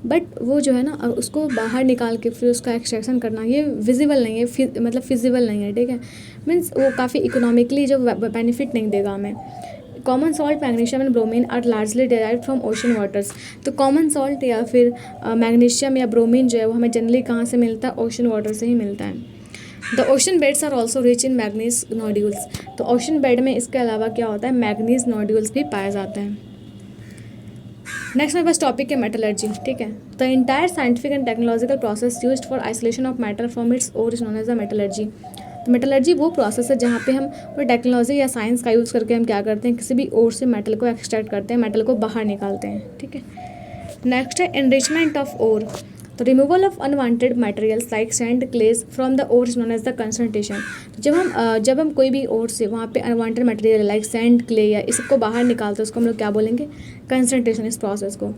बट वो जो है ना उसको बाहर निकाल के फिर उसका एक्सट्रैक्शन करना ये विजिबल नहीं है, मतलब फिजिबल नहीं है, ठीक है। मीन्स वो काफ़ी इकोनॉमिकली जो बेनिफिट नहीं देगा हमें। Common salt, magnesium and bromine are largely derived from ocean waters. तो कॉमन सॉल्ट या फिर मैग्नीशियम या ब्रोमीन जो है वो हमें जनरली कहाँ से मिलता है? ओशन वाटर से ही मिलता है। The ocean beds are also rich in manganese nodules. तो ओशन बेड में इसके अलावा क्या होता है? मैग्नीज नोड्यूल्स भी पाए जाते हैं। नेक्स्ट मेरे पास टॉपिक है मेटलर्जी, ठीक है। The entire scientific and technological process used for isolation of matter from its ore is known as the metallurgy. तो मेटलर्जी वो प्रोसेस है जहाँ पे हम पूरी टेक्नोलॉजी या साइंस का यूज़ करके हम क्या करते हैं? किसी भी ओर से मेटल को एक्सट्रैक्ट करते हैं, मेटल को बाहर निकालते हैं, ठीक है। नेक्स्ट है एनरिचमेंट ऑफ ओर। तो removal of unwanted materials like sand, clays from the ore is known as the concentration. जब हम कोई भी ओर से वहाँ पे unwanted material like sand, clay या इसको बाहर निकालते हैं उसको हम लोग क्या बोलेंगे? कंसंट्रेशन। इस प्रोसेस को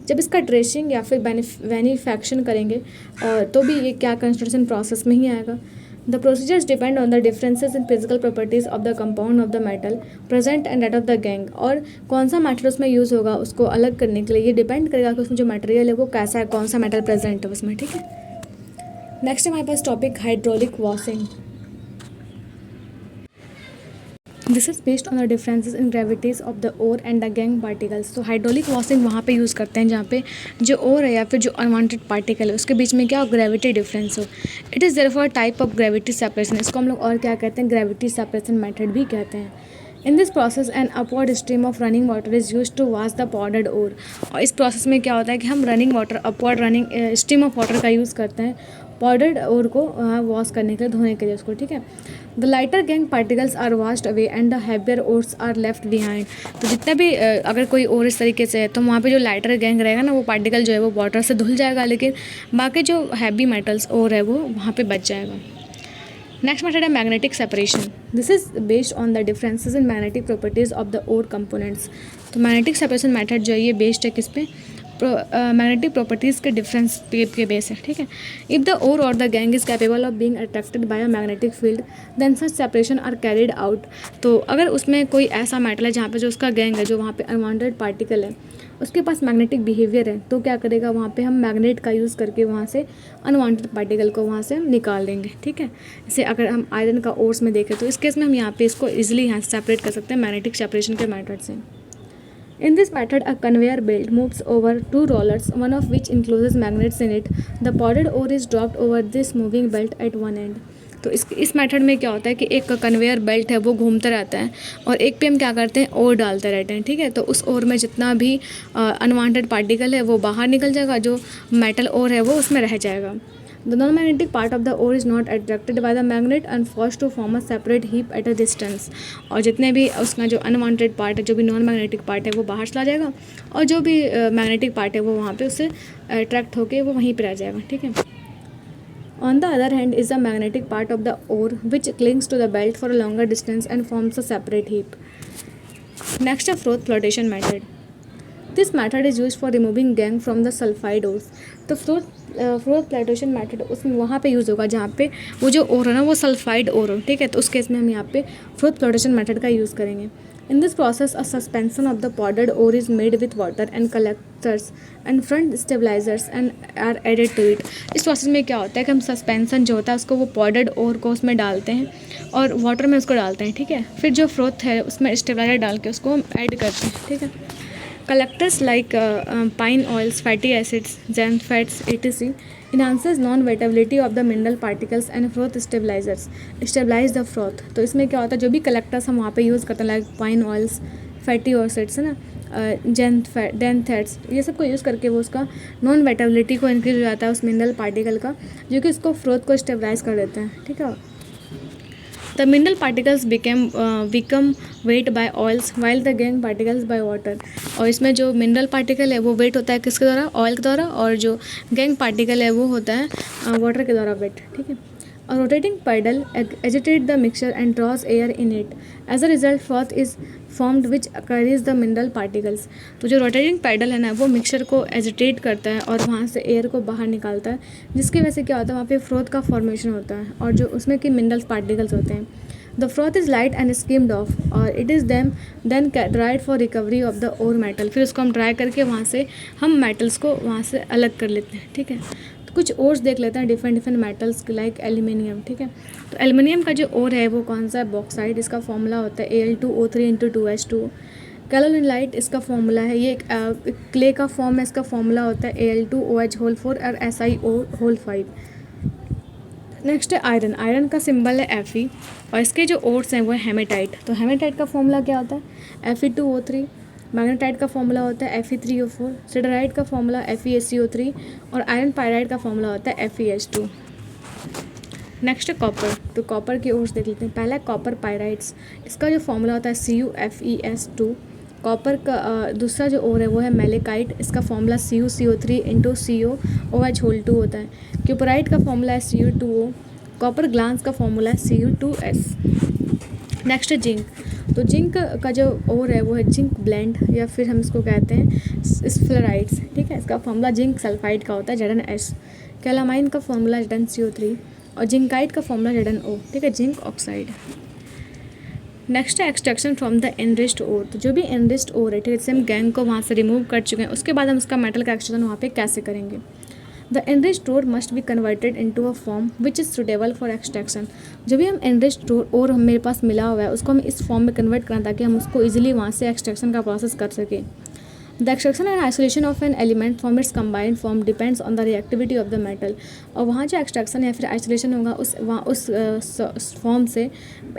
जब इसका ट्रेसिंग या फिर मैन्युफैक्चरिंग करेंगे तो भी ये क्या कंसंट्रेशन प्रोसेस में ही आएगा। The procedures depend on the differences in physical properties of the compound of the metal present and that of the gangue। और कौन सा मेटल उसमें यूज़ होगा उसको अलग करने के लिए ये डिपेंड करेगा कि उसमें जो मटेरियल है वो कैसा है, कौन सा मेटल प्रेजेंट है उसमें, ठीक है। नेक्स्ट हमारे पास topic hydraulic washing. This is based on the differences in gravities of the ore and the gangue particles. तो हाइड्रोलिक वॉशिंग वहाँ पे यूज़ करते हैं जहाँ पे जो ओर है या फिर जो अनवांटेड पार्टिकल है उसके बीच में क्या ग्रेविटी डिफरेंस हो। It is therefore type of gravity separation. इसको हम लोग और क्या कहते हैं? ग्रेविटी सेपरेशन मेथड भी कहते हैं। In this process an upward stream of running water is use to wash the powdered ore. और इस प्रोसेस में क्या होता है कि हम running water, upward running stream of water का यूज़ करते हैं पाउडर्ड ओर को वॉश करने के लिए, धोने के लिए उसको, ठीक है। The lighter gangue particles are washed away and the heavier ores are left behind. तो जितना भी अगर कोई और इस तरीके से है तो वहाँ पे जो लाइटर गैंग रहेगा ना वो पार्टिकल जो है वो वाटर से धुल जाएगा, लेकिन बाकी जो हैवी मेटल्स और है वो वहाँ पे बच जाएगा। नेक्स्ट मेथड है magnetic separation. This is based on the differences in magnetic properties of the ore components. तो मैग्नेटिक सेपरेशन मेथड जो है ये बेस्ड है किस पे? मैग्नेटिक प्रॉपर्टीज़ के डिफरेंस के बेस है, ठीक है। If the ore or the gangue is capable of being attracted by a magnetic field then such separation are carried out. तो अगर उसमें कोई ऐसा मेटल है जहाँ पे जो उसका गैंग है, जो वहाँ पे अनवांटेड पार्टिकल है, उसके पास मैग्नेटिक बिहेवियर है, तो क्या करेगा वहाँ पे हम मैग्नेट का यूज़ करके वहाँ से अनवांटेड पार्टिकल को वहाँ से हम निकाल देंगे, ठीक है। जैसे अगर हम आयरन का ओर्स में देखें तो इस केस में हम यहाँ पे इसको ईजिली यहाँ से सेपरेट कर सकते हैं मैग्नेटिक सेपरेशन के मेथड से। In this method, a conveyor belt moves over two rollers, one of which encloses magnets in it. The powdered ore is dropped over this moving belt at one end. तो इस method में क्या होता है कि एक conveyor belt है वो घूमता रहता है और एक पे हम क्या करते हैं? ओर डालते रहते हैं, ठीक है। तो उस ओर में जितना भी अनवांटेड पार्टिकल है वो बाहर निकल जाएगा, जो मेटल ओर है वो उसमें रह जाएगा। The non-magnetic part of the ore is not attracted by the magnet and forced to form a separate heap at a distance। और जितने भी उसका जो अनवांटेड पार्ट है, जो भी नॉन मैग्नेटिक पार्ट है वो बाहर चला जाएगा और जो भी मैग्नेटिक पार्ट है वो वहाँ पे उससे अट्रैक्ट होके वो वहीं पे रह जाएगा, ठीक है। On the other hand is the magnetic part of the ore which clings to the belt for a longer distance and forms a separate heap. Next है Froth flotation method. This method is used for removing gangue from the sulfide ores। तो froth flotation method उसमें वहाँ पे use होगा जहाँ पे वो जो ओर है ना वो सल्फाइड ओर हो, ठीक है। तो उस केस में हम यहाँ पे फ्रोथ फ्लोटेशन मेथड का यूज़ करेंगे। In this process a suspension of the powdered ore is made with water and collectors and front stabilisers and are added to it. इस प्रोसेस में क्या होता है कि हम सस्पेंसन जो होता है उसको वो पाउडर्ड ओर को उसमें डालते हैं और वाटर में उसको डालते हैं, ठीक है। फिर जो फ्रोथ है उसमें स्टेबलाइजर डाल के उसको हम ऐड करते हैं, ठीक है। Collectors like pine oils, fatty acids, xanth fats, etc. enhances non-wettability of the mineral particles and froth stabilizers stabilize the froth। तो इसमें क्या होता है, जो भी कलेक्टर्स हम वहाँ पे यूज़ करते हैं like pine oils, fatty acids है ना, xanth fats, ये सब को यूज़ करके वो उसका नॉन वेटेबिलिटी को इंक्रीज हो जाता है उस मिनरल पार्टिकल का, जो कि उसको फ्रोथ को स्टेबलाइज कर देते हैं, ठीक है। The the mineral particles become weight by oils while the gangue particles by water. और इसमें जो मिनरल पार्टिकल है वो वेट होता है किसके द्वारा, ऑयल के द्वारा, और जो गैंग पार्टिकल है वो होता है वाटर के द्वारा वेट, ठीक है। A rotating pedal agitates the mixture and draws air in it. As a result, froth is formed which carries the mineral particles. तो जो रोटेटिंग पैडल है ना वो मिक्सचर को एजिटेट करता है और वहाँ से एयर को बाहर निकालता है, जिसकी वजह से क्या होता है वहाँ पे फ्रोथ का फॉर्मेशन होता है और जो उसमें कि मिनरल पार्टिकल्स होते हैं। The froth is light and skimmed off और it is then dried for recovery of the ore metal. फिर उसको हम ड्राई करके वहाँ से हम मेटल्स को वहाँ से अलग कर लेते हैं, ठीक है। कुछ ओर्स देख लेते हैं डिफरेंट मेटल्स लाइक एल्यूमिनियम, ठीक है। तो एल्यूमिनियम का जो ओर है वो कौन सा है, बॉक्साइड। इसका फॉर्मूला होता है Al2O3 × 2H2। कैलोलिनलाइट इसका फॉर्मूला है, ये क्ले का फॉर्म है, इसका फॉर्मूला होता है Al2OH4 और SiO5। नेक्स्ट है आयरन। आयरन का सिंबल है Fe और इसके जो ओर्स हैं वो है हेमेटाइट। तो हेमेटाइट का फॉर्मूला क्या होता है, Fe2O3। मैग्नेटाइट का फॉर्मूला होता है Fe3O4। सिडराइट का फॉर्मूला FeSiO3 और आयरन पायराइट का फॉर्मूला होता है FeH2। नेक्स्ट है कॉपर। तो कॉपर की ओर्स देख लेते हैं। पहला है कॉपर पायराइट्स, इसका जो फॉर्मूला होता है CuFeS2। कॉपर का दूसरा जो ओर है वो है मेलेकाइट, इसका फॉर्मूला CuCO3 × CuOH2 होता है। क्यूपराइट का फॉर्मूला है Cu2O। कॉपर ग्लांस का फॉर्मूला है Cu2S। नेक्स्ट है जिंक। तो जिंक का जो ओर है वो है जिंक ब्लेंड या फिर हम इसको कहते हैं स्फेराइड्स, ठीक है। इसका फॉर्मूला जिंक सल्फाइड का होता है Zn(S). कैलामाइन का फॉर्मूला ZnCO3 और जिंकाइट का फॉर्मूला ZnO, ठीक है, जिंक ऑक्साइड। नेक्स्ट है एक्सट्रैक्शन फ्रॉम द एनरिच्ड ओर। तो जो भी एनरिच्ड ओर है, ठीक है, जैसे हम गैंग को वहाँ से रिमूव कर चुके हैं, उसके बाद हम उसका मेटल का एक्सट्रैक्शन वहाँ पे कैसे करेंगे। The enriched ore must be converted into a form which is suitable for extraction. जो भी हम एनरिच्ड ओर हम मेरे पास मिला हुआ है उसको हमें इस फॉर्म में कन्वर्ट करना ताकि हम उसको ईजिली वहाँ से एक्सट्रैक्शन का प्रोसेस कर सकें। The extraction and isolation of an element from its combined form depends on the reactivity of the metal. और वहाँ जो एक्सट्रैक्शन या फिर आइसोलेशन होगा उस फॉर्म से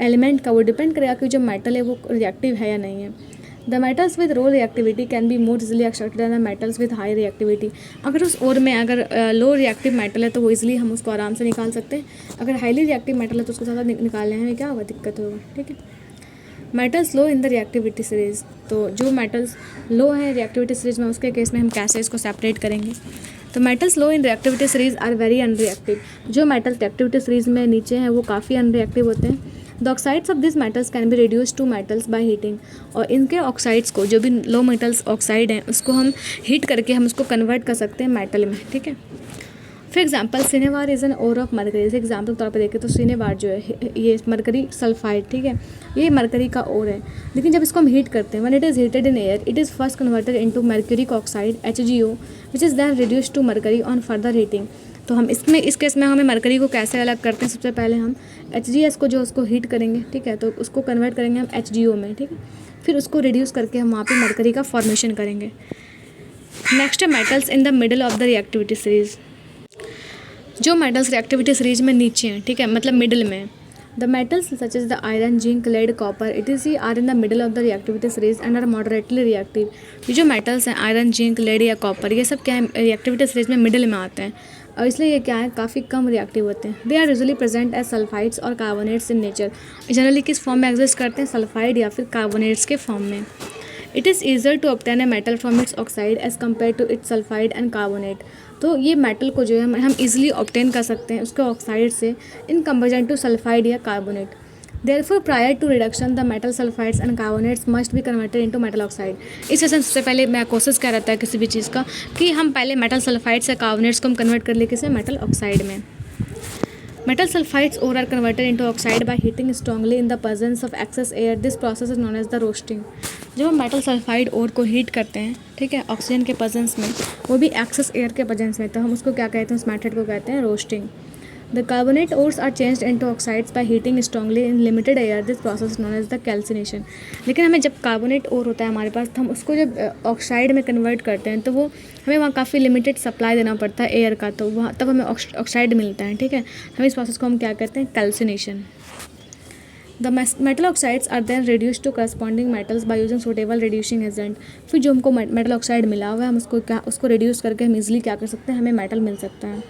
एलिमेंट का वो डिपेंड करेगा कि जो मेटल है वो रिएक्टिव है या नहीं है। The metals with low reactivity can be more easily extracted than the metals with high reactivity. अगर उस ओर में अगर लो रिएक्टिव मेटल है तो वो इजिली हम उसको आराम से निकाल सकते हैं। अगर हाईली रिएक्टिव मेटल है तो उसको ज़्यादा निकालने में क्या होगा, दिक्कत होगा, ठीक है। Metals low in the reactivity series. तो जो मेटल्स लो हैं रिएक्टिविटी सीरीज में उसके केस में हम कैसे इसको सेपरेट करेंगे। तो metals low in reactivity series are very unreactive. जो मेटल्स रिएक्टिविटी सीरीज में नीचे हैं वो काफ़ी अनरिएक्टिव होते हैं। The oxides of this metals can be reduce to metals by heating. और इनके ऑक्साइड्स को, जो भी लो मेटल्स ऑक्साइड हैं, उसको हम हीट करके हम उसको कन्वर्ट कर सकते हैं मेटल में, ठीक है। For example cinnabar is an ore of mercury. जैसे एग्जाम्पल के तौर पर देखें तो सिनेवार जो है ये मरकरी सल्फाइड, ठीक है, ये मरकरी का ओर है। लेकिन जब इसको हम हीट करते हैं, when it is heated in air it is first converted into mercuric oxide HgO which is then reduced to mercury on further heating. तो हम इस केस में हमें मरकरी को कैसे अलग करते हैं, सबसे पहले हम HgS को जो उसको हीट करेंगे, ठीक है, तो उसको कन्वर्ट करेंगे हम HgO में, ठीक है। फिर उसको रिड्यूस करके हम वहाँ पे मरकरी का फॉर्मेशन करेंगे। नेक्स्ट है metals in the middle of the reactivity series. जो मेटल्स रिएक्टिविटी सीरीज में नीचे हैं, ठीक है, मतलब मिडल में, the metals such is the iron, zinc, lead, copper etc are in the middle of the reactivity series and are moderately reactive. ये जो मेटल्स हैं आयरन, जिंक, लेड या कॉपर, ये सब क्या है रिएक्टिविटी सीरीज में मिडल में आते हैं और इसलिए ये क्या है काफ़ी कम रिएक्टिव होते हैं। They are usually present as sulphides और कार्बोनेट्स इन नेचर। जनरली किस फॉर्म में एग्जिस्ट करते हैं, सल्फाइड या फिर कार्बोनेट्स के फॉर्म में। It is easier to obtain a metal from its oxide as compare to its sulphide and carbonate. तो ये मेटल को जो है हम इजीली ऑब्टेन कर सकते हैं उसके ऑक्साइड से इन कंपेरिजन टू सल्फाइड या carbonate. Therefore prior to reduction the metal sulphides and carbonates must be converted into metal oxide. इस वजह से सबसे पहले मैं कोशिश कर रहता है किसी भी चीज़ का कि हम पहले मेटल सल्फाइड्स या कार्बोनेट्स को हम कन्वर्ट कर ले किसी मेटल ऑक्साइड में। Metal sulfides ore are converted into oxide by heating strongly in the presence of excess air. This process is known as the roasting. जब हम मेटल सल्फाइड ओर को हीट करते हैं, ठीक है, ऑक्सीजन के प्रेजेंस में, वो भी एक्सेस एयर के प्रेजेंस में, तो हम उसको क्या कहते हैं, उस मेथड को कहते हैं roasting. The carbonate ores are changed into oxides by heating strongly in limited air. This process known as the calcination. लेकिन हमें जब कार्बोनेट ओर होता है हमारे पास, तो हम उसको जब ऑक्साइड में कन्वर्ट करते हैं तो वो हमें वहाँ काफ़ी लिमिटेड सप्लाई देना पड़ता है एयर का, तो वहाँ तब हमें ऑक्साइड मिलता है, ठीक है। हम इस प्रोसेस को हम क्या कहते हैं, calcination. The metal oxides are then reduce to corresponding metals by using suitable reducing agent. फिर जो हमको मेटल ऑक्साइड मिला हुआ है हम उसको रिड्यूस करके हम इजीली क्या कर सकते हैं, हमें मेटल मिल सकता है।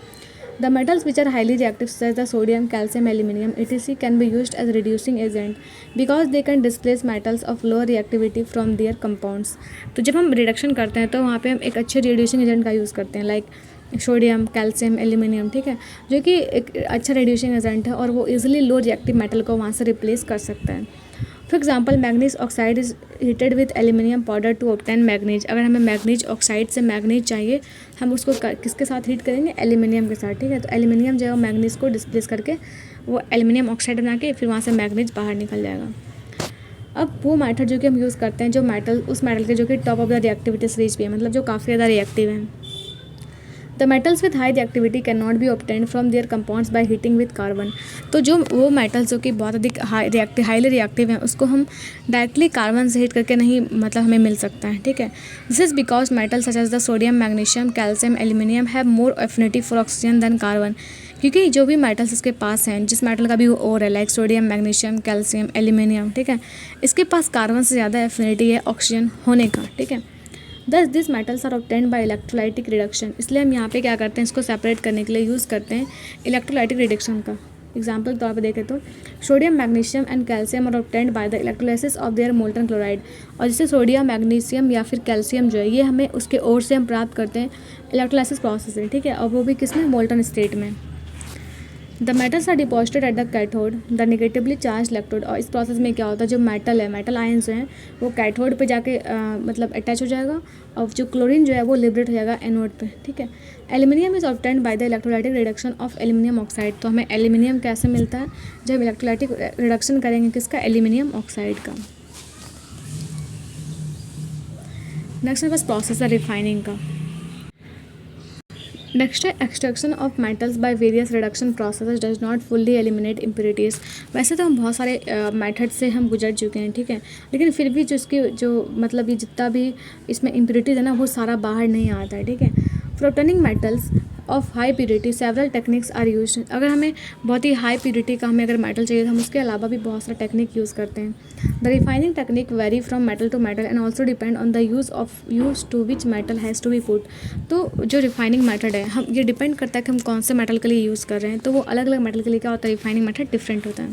The metals which are highly reactive such as the sodium, calcium, aluminum, etc. can be used as reducing agent because they can displace metals of lower reactivity from their compounds. तो जब हम reduction करते हैं तो वहाँ पे हम एक अच्छे रिड्यूसिंग एजेंट का यूज़ करते हैं लाइक सोडियम, कैल्शियम, एल्यूमिनियम, ठीक है, जो कि एक अच्छा रिड्यूसिंग एजेंट है और वो इजीली लो रिएक्टिव मेटल को वहाँ से रिप्लेस कर सकता है. For example manganese oxide is heated with aluminium powder to obtain manganese. अगर हमें मैग्नीज ऑक्साइड से मैग्नीज चाहिए, हम उसको किसके साथ हीट करेंगे? एल्यूमिनियम के साथ, ठीक है. तो एल्यूमिनियम जो है वो मैग्नीज को डिस्प्लेस करके वो एल्यूमिनियम ऑक्साइड बना के फिर वहाँ से मैग्नीज बाहर निकल जाएगा. अब वो मेथड जो कि हम यूज़ करते हैं जो मेटल उस मेटल के जो कि top of the reactivity stage पे है, मतलब जो काफ़ी ज़्यादा रिएक्टिव है. The metals with high reactivity can not be obtained from there compounds by heating with carbon. तो जो वो मेटल्स जो कि बहुत अधिक हाईली रिएक्टिव हैं उसको हम डायरेक्टली कार्बन से हीट करके नहीं, मतलब हमें मिल सकता है, ठीक है. This is because metals such as the sodium, magnesium, calcium, aluminium have more affinity for oxygen than carbon. क्योंकि जो भी मेटल्स इसके पास हैं, जिस मेटल का भी वो और है like sodium, magnesium, calcium, aluminium, ठीक है, इसके पास कार्बन से ज़्यादा एफिनिटी है ऑक्सीजन होने का, ठीक है. Thus this metals are obtained by electrolytic reduction. इसलिए हम यहाँ पे क्या करते हैं, इसको सेपरेट करने के लिए यूज़ करते हैं इलेक्ट्रोलाइटिक रिडक्शन का. एग्जाम्पल के तौर पर देखें तो sodium, magnesium and calcium are obtained by the electrolysis of their molten chloride. और जैसे सोडियम, मैग्नीशियम या फिर कैल्शियम जो है ये हमें उसके ओर से हम प्राप्त करते हैं इलेक्ट्रोलाइसिस प्रोसेस से, ठीक है, और वो भी किसमें? मोल्टन स्टेट में. The metals are deposited at the cathode the negatively charge electrode. और इस प्रोसेस में क्या होता है, जो मेटल है, मेटल आयंस जो हैं वो कैथोड पे जाके मतलब अटैच हो जाएगा और जो क्लोरीन जो है वो लिबरेट हो जाएगा एनोड पे, ठीक है. Aluminium is obtained by the electrolytic reduction of aluminium oxide. तो हमें एल्यूमिनियम कैसे मिलता है? जब इलेक्ट्रोलाइटिक रिडक्शन करेंगे किसका? एल्यूमिनियम ऑक्साइड का. नेक्स्ट है बस प्रोसेस है रिफाइनिंग का. नेक्स्ट है extraction of metals by various reduction process does not fully eliminate impurities. वैसे तो हम बहुत सारे मेथड से हम गुजर चुके हैं, ठीक है, लेकिन फिर भी जो इसकी जो मतलब ये जितना भी इसमें इम्प्योरिटीज़ है ना वो सारा बाहर नहीं आता है, ठीक है. For obtaining metals of high purity several techniques are use. अगर हमें बहुत ही हाई प्योरिटी का हमें अगर मेटल चाहिए तो हम उसके अलावा भी बहुत सारा टेक्निक यूज़ करते हैं. The refining technique vary from metal to metal and also depend on the use to which metal has to be put. तो जो रिफाइनिंग मेथड है हम ये डिपेंड करता है कि हम कौन से मेटल के लिए यूज़ कर रहे हैं. तो वो अलग अलग मेटल के लिए क्या होता है, रिफाइनिंग मेथड डिफरेंट होता है.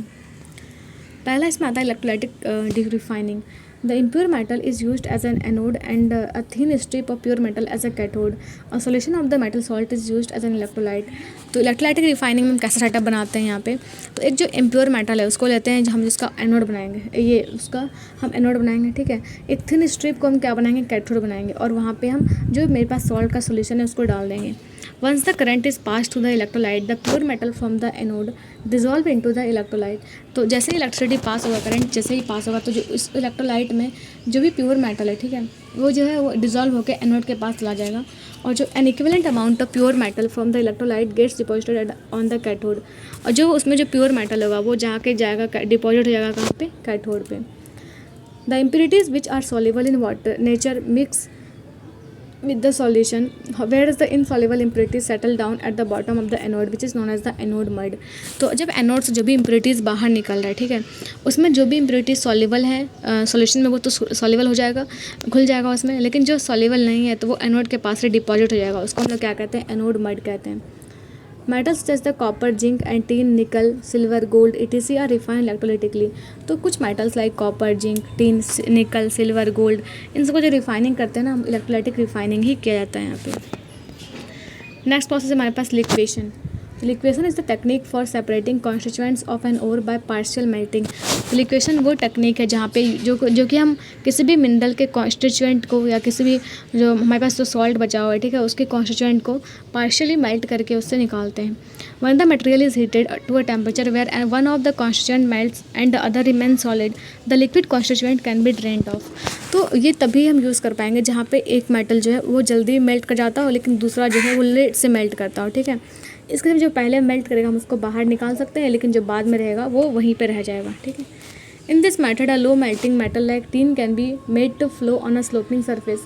पहला इसमें आता है electrolytic refining. The impure metal is used as an anode and a thin strip of pure metal as a cathode. A solution of the metal salt is used as an electrolyte. तो electrolytic refining में हम कैसा setup बनाते हैं यहाँ पे, तो एक जो इम्प्योर मेटल है उसको लेते हैं, जो हम जिसका एनोड बनाएंगे, ये उसका हम एनोड बनाएंगे, ठीक है. एक थिन स्ट्रिप को हम क्या बनाएंगे? कैथोड बनाएंगे. और वहाँ पे हम जो मेरे पास सॉल्ट का सोल्यूशन है उसको डाल देंगे. Once the current is passed through the electrolyte, the pure metal from the anode dissolve into the electrolyte. तो जैसे ही इलेक्ट्रिसिटी पास होगा, करंट जैसे ही पास होगा तो जो इस इलेक्ट्रोलाइट में जो भी प्योर मेटल है, ठीक है, वो जो है वो डिजॉल्व होकर एनोड के पास चला जाएगा. और जो an equivalent amount of pure metal from the electrolyte gets deposited on the cathode. और जो उसमें जो प्योर मेटल होगा वो जाके जाएगा डिपॉजिट हो जाएगा कहाँ पे? कैथोड पे. The impurities which are soluble in water nature mix with the solution, whereas the insoluble impurities settle down at the bottom of the anode which is known as the anode mud. तो जब anode से जो भी impurities बाहर निकल रहा है, ठीक है, उसमें जो भी इम्प्योरिटीज़ सॉल्युबल है सॉल्यूशन में वो तो सॉल्युबल हो जाएगा, घुल जाएगा उसमें, लेकिन जो सॉल्युबल नहीं है तो वो एनोड के पास से डिपॉजिट हो जाएगा. उसको हम लोग क्या कहते हैं? एनोड मड कहते हैं. Metals such as the copper, zinc and tin, nickel, silver, gold etc are refined electrolytically. तो कुछ metals like copper, zinc, tin, nickel, silver, gold, इन सबको जो रिफाइनिंग करते हैं ना, इलेक्ट्रोलाइटिक रिफाइनिंग ही किया जाता है यहाँ पे. नेक्स्ट प्रोसेस है हमारे पास liquation. Liquation is the technique for separating constituents of an ore by partial melting. Liquation वो टेक्निक है जहाँ पे जो कि हम किसी भी मिनरल के कॉन्स्टिट्यूएंट को या किसी भी जो हमारे पास जो सॉल्ट बचा हुआ है, ठीक है, उसके कॉन्स्टिट्यूएंट को पार्शियली मेल्ट करके उससे निकालते हैं. When the material is heated to a temperature where one of the constituent melts and the other remain solid, the liquid constituent can be drained off. तो ये तभी हम यूज़ कर पाएंगे जहाँ पे एक मेटल जो है वो जल्दी मेल्ट कर जाता हो लेकिन दूसरा जो है वो लेट से मेल्ट करता हो, ठीक है. इसके जो पहले मेल्ट करेगा हम उसको बाहर निकाल सकते हैं, लेकिन जो बाद में रहेगा वो वहीं पे रह जाएगा, ठीक है. In this method a low melting metal like tin can be made to flow on a sloping surface.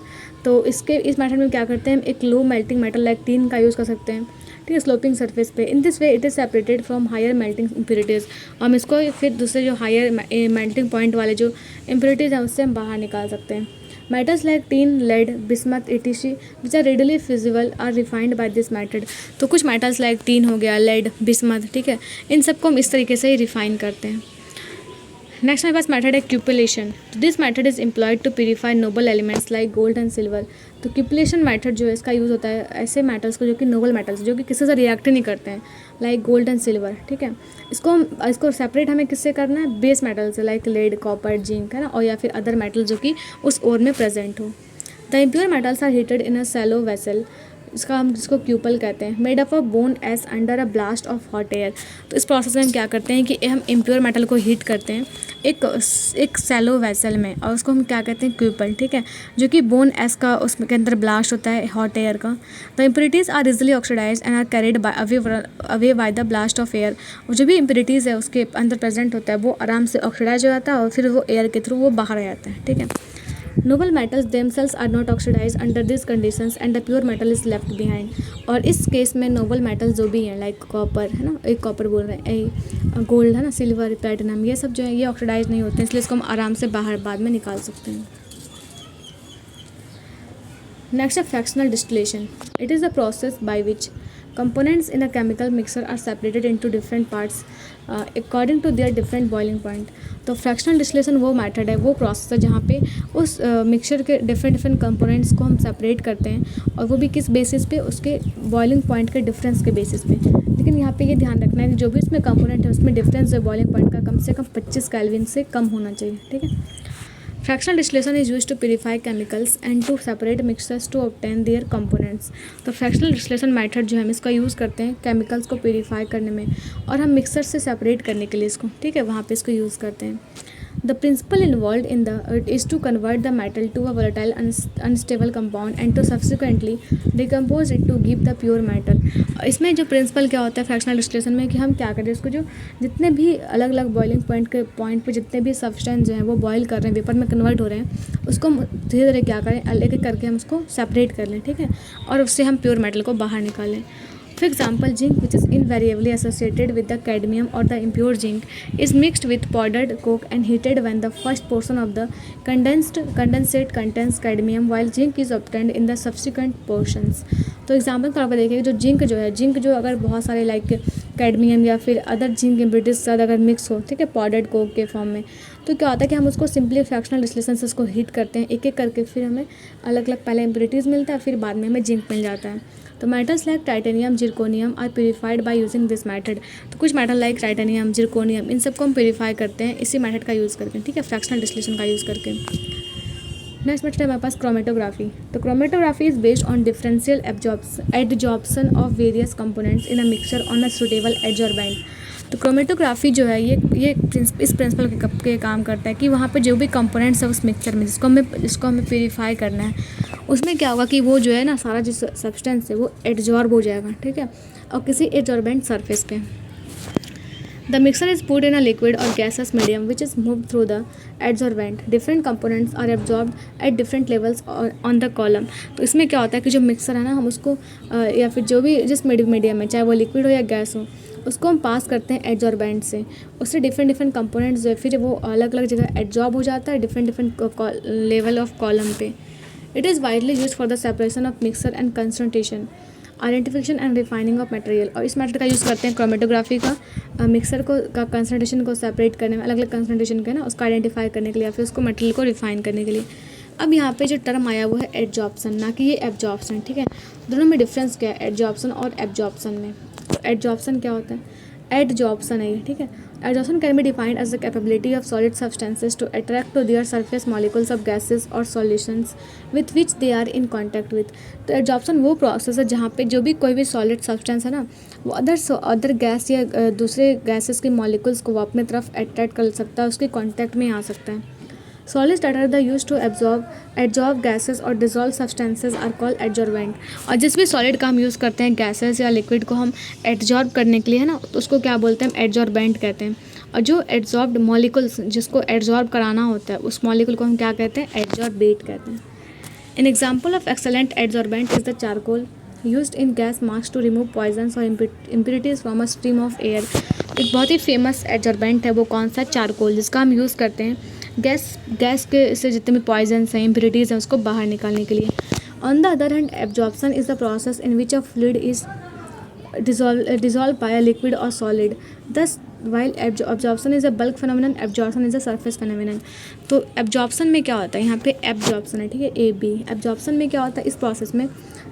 तो इस मेथड में क्या करते हैं, हम एक low melting metal like tin का यूज़ कर सकते हैं, ठीक है, स्लोपिंग सरफेस पे. In this way it is separated from higher melting impurities. हम इसको फिर दूसरे जो हायर मेल्टिंग पॉइंट वाले जो इम्प्योरिटीज़ हैं उससे हम बाहर निकाल सकते हैं. Metals like tin, lead, bismuth, etc which are readily fusible are refined by this method. तो कुछ मेटल्स लाइक टीन हो गया, लेड, बिस्मथ, ठीक है, इन सबको हम इस तरीके से ही रिफाइन करते हैं। नेक्स्ट हमारे पास मेथड है क्यूपुलेशन। तो this method is employed to purify noble elements like gold and silver. तो क्यूपुलेशन मेथड जो है इसका यूज़ होता है ऐसे मेटल्स को जो कि नोबल मेटल्स जो कि किसी से रिएक्ट नहीं करते हैं, लाइक गोल्ड एंड सिल्वर, ठीक है। इसको सेपरेट हमें किससे करना है, बेस मेटल से, लाइक लेड, कॉपर, जिंक, है ना, और या फिर अदर मेटल जो कि उस ओर में प्रेजेंट हो। The impure metals are heated in a shallow vessel, इसका हम जिसको क्यूपल कहते हैं, made up of bone ash under a blast of hot air. तो इस प्रोसेस में हम क्या करते हैं कि हम इम्प्योर मेटल को हीट करते हैं एक सैलो वेसल में, और उसको हम क्या कहते हैं, क्यूपल, ठीक है, जो कि बोन एस का उसमें के अंदर ब्लास्ट होता है हॉट एयर का। The impurities are easily oxidise and are carried away by the blast of air. और जो भी इम्प्योरिटीज़ है उसके अंदर प्रेजेंट होता है वो आराम से ऑक्सीडाइज हो जाता है और फिर वो एयर के थ्रू वो बाहर आ जाता है, ठीक है। Noble metals themselves are not oxidized under these conditions and the pure metal is left behind। और इस केस में नोबल मेटल जो भी हैं लाइक कॉपर, है ना, एक कॉपर बोल रहे हैं, गोल्ड, है ना, सिल्वर, प्लेटिनम, ये सब जो है ये ऑक्सीडाइज नहीं होते हैं, इसलिए इसको हम आराम से बाहर बाद में निकाल सकते हैं। नेक्स्ट है fractional distillation. It is the process by which components in a chemical mixer are separated into different parts according to their different boiling point। तो फ्रैक्शनल डिस्टिलेशन वो मेथड है, वो प्रोसेस है जहाँ पे उस मिक्सचर के डिफरेंट कंपोनेंट्स को हम सेपरेट करते हैं, और वो भी किस बेसिस पे, उसके बॉइलिंग पॉइंट के डिफरेंस के बेसिस पे। लेकिन यहाँ पे ये ध्यान रखना है कि जो भी उसमें कंपोनेंट है उसमें डिफरेंस है बॉइलिंग पॉइंट का कम से कम 25 केल्विन से कम होना चाहिए, ठीक है। Fractional distillation is use to purify chemicals and to separate mixtures to obtain their components. तो फ्रैक्शनल डिस्टिलेशन मेथड जो है हम इसका यूज़ करते हैं केमिकल्स को प्यूरिफाई करने में, और हम मिक्सर से सेपरेट करने के लिए इसको, ठीक है, वहाँ पे इसको यूज़ करते हैं। The principle involve in the is to convert the metal to a volatile unstable compound and to subsequently decompose it to give the pure metal. इसमें जो प्रिंसिपल क्या होता है फ्रैक्शनल डिस्टिलेशन में कि हम क्या करें, उसको जो जितने भी अलग अलग बॉइलिंग पॉइंट पे जितने भी सब्सटेंस जो हैं वो बॉयल कर रहे हैं, वेपर में कन्वर्ट हो रहे हैं, उसको धीरे धीरे क्या करें, एक एक करके हम उसको सेपरेट कर लें, ठीक है, और उससे हम प्योर मेटल को बाहर निकालें। For example, zinc, which is invariably associated with the cadmium or the impure zinc, is mixed with powdered coke and heated when the first portion of the condensate contains cadmium, while zinc is obtained in the subsequent portions। तो example के तौर पर देखिए, जो zinc जो अगर बहुत सारे लाइक कैडमियम या फिर अदर जिंक इम्प्योरिटीज के साथ अगर मिक्स हो, ठीक है, पाउडर्ड कोक के फॉर्म में, तो क्या होता है कि हम उसको सिंपली फ्रैक्शनल डिस्टिलेशन से उसको हीट करते हैं एक एक करके, फिर हमें अलग अलग पहले इम्प्योरिटीज़ मिलता है, फिर बाद में हमें जिंक मिल जाता है। तो metals like titanium, zirconium are purified by using this method. तो कुछ मेटल लाइक टाइटेनियम, जिरकोनियम, इन सबको हम प्यूरिफाई करते हैं इसी मेथड का यूज़ करके, ठीक है, फ्रैक्शनल डिस्टिलेशन का यूज़ करके। नेक्स्ट मेथड है हमारे पास क्रोमेटोग्राफी। तो chromatography is based on differential adsorption of various components in a mixture on a suitable adsorbent. तो क्रोमेटोग्राफी जो है ये इस प्रिंसिपल के काम करता है कि वहाँ पे जो भी कंपोनेंट्स है उस मिक्सचर में जिसको हमें प्यूरिफाई करना है, उसमें क्या होगा कि वो जो है ना सारा जो सब्सटेंस है वो एडजॉर्ब हो जाएगा, ठीक है, और किसी एडजॉर्बेंट सरफेस पे। The mixture is put in a liquid or gaseous medium which is moved through the adsorbent. Different components are absorbed at different levels on the column। तो इसमें क्या होता है कि जो मिक्सर है ना, हम उसको या फिर जो भी जिस मीडियम में, चाहे वो लिक्विड हो या गैस हो, उसको हम पास करते हैं एडजॉर्बेंट से, उससे डिफरेंट कंपोनेंट्स जो है फिर वो अलग अलग जगह एडजॉर्ब हो जाता है डिफरेंट लेवल ऑफ कॉलम पे। It is widely use for the separation of mixer and concentration, identification and refining of material. और इस मेथड का यूज़ करते हैं क्रोमेटोग्राफी का मिक्सर को का कंसंट्रेशन को सेपरेट करने में, अलग अलग कंसंट्रेशन के ना उसको आइडेंटिफाई करने के लिए, या फिर उसको मटेरियल को रिफाइन करने के लिए। अब यहाँ पे जो टर्म आया वो है एडजॉर्प्शन, ना कि ये एब्जॉर्प्शन, ठीक है। दोनों में डिफरेंस क्या है एडजॉर्प्शन और एब्जॉर्प्शन में। तो एडजॉर्प्शन क्या होता है, एडजॉर्प्शन है ये, ठीक है। Adsorption can be defined as the capability of solid substances to attract to their surface molecules of gases or solutions with which they are in contact with। तो एडजॉर्प्शन वो प्रोसेस है जहाँ पे जो भी कोई भी सॉलिड सब्सटेंस है ना, वो अदर गैस या दूसरे गैसेस के मॉलिक्यूल्स को वो अपने तरफ अट्रैक्ट कर सकता है, उसके कॉन्टैक्ट में आ सकता है। Solids that are the used to absorb gases और dissolve substances are called adsorbent। और जिस भी सॉलिड का हम यूज़ करते हैं गैसेस या लिक्विड को हम एडजॉर्ब करने के लिए, है ना, तो उसको क्या बोलते हैं, एडजॉर्बेंट कहते हैं। और जो एडजॉर्ब्ड मॉलिक्यूल्स जिसको एडजॉर्ब कराना होता है उस मॉलिक्यूल को हम क्या कहते हैं, एडजॉर्बेट कहते हैं। An example of excellent adsorbent is the charcoal used in gas mask to remove poisons और impurities from a stream of air. एक बहुत ही फेमस एडजॉर्बेंट है वो कौन सा, चारकोल, जिसका हम यूज़ करते हैं गैस गैस के से जितने भी पॉइजन्स हैं, इम्प्योरिटीज़ हैं, उसको बाहर निकालने के लिए। On the other hand, absorption is the process in which a fluid is dissolved by a liquid or solid. Thus, while absorption is a bulk phenomenon, absorption is a surface phenomenon. तो absorption में क्या होता है, यहाँ पे absorption है, ठीक है, ए बी। absorption में क्या होता है, इस प्रोसेस में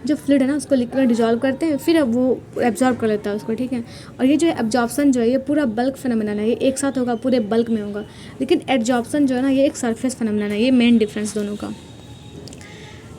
जो फ्लूइड है ना उसको लिक्विड में डिजॉल्व करते हैं, फिर अब वो एब्जॉर्ब कर लेता है उसको, ठीक है। और ये जो है एब्जॉर्प्शन जो है ये पूरा बल्क फिनोमिनन है, ये एक साथ होगा, पूरे बल्क में होगा। लेकिन एब्जॉर्प्शन जो है ना ये एक सरफेस फिनोमिनन है, ये मेन डिफरेंस दोनों का।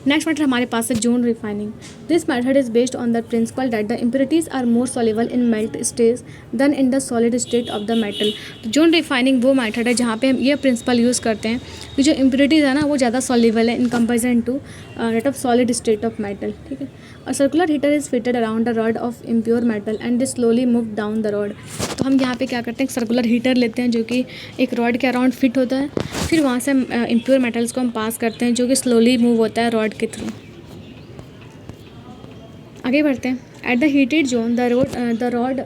नेक्स्ट मेथड हमारे पास है zone refining. This method is based on the principle that the impurities are more soluble in melt stage than in the solid state of the metal. तो zone refining वो method है जहाँ पे हम ये प्रिंसिपल यूज़ करते हैं कि जो इम्प्योरिटीज़ है ना वो ज़्यादा सॉल्युबल है in comparison to that of solid state of metal, ठीक है। और circular heater is fitted around the rod of impure metal and they slowly move down the rod. तो हम यहाँ पे क्या करते हैं, सर्कुलर हीटर लेते हैं जो कि एक रॉड के अराउंड फिट होता है, फिर वहाँ से इम्प्योर मेटल्स को हम पास करते हैं जो कि स्लोली मूव होता है रॉड के थ्रू। आगे बढ़ते हैं। At the heated zone the rod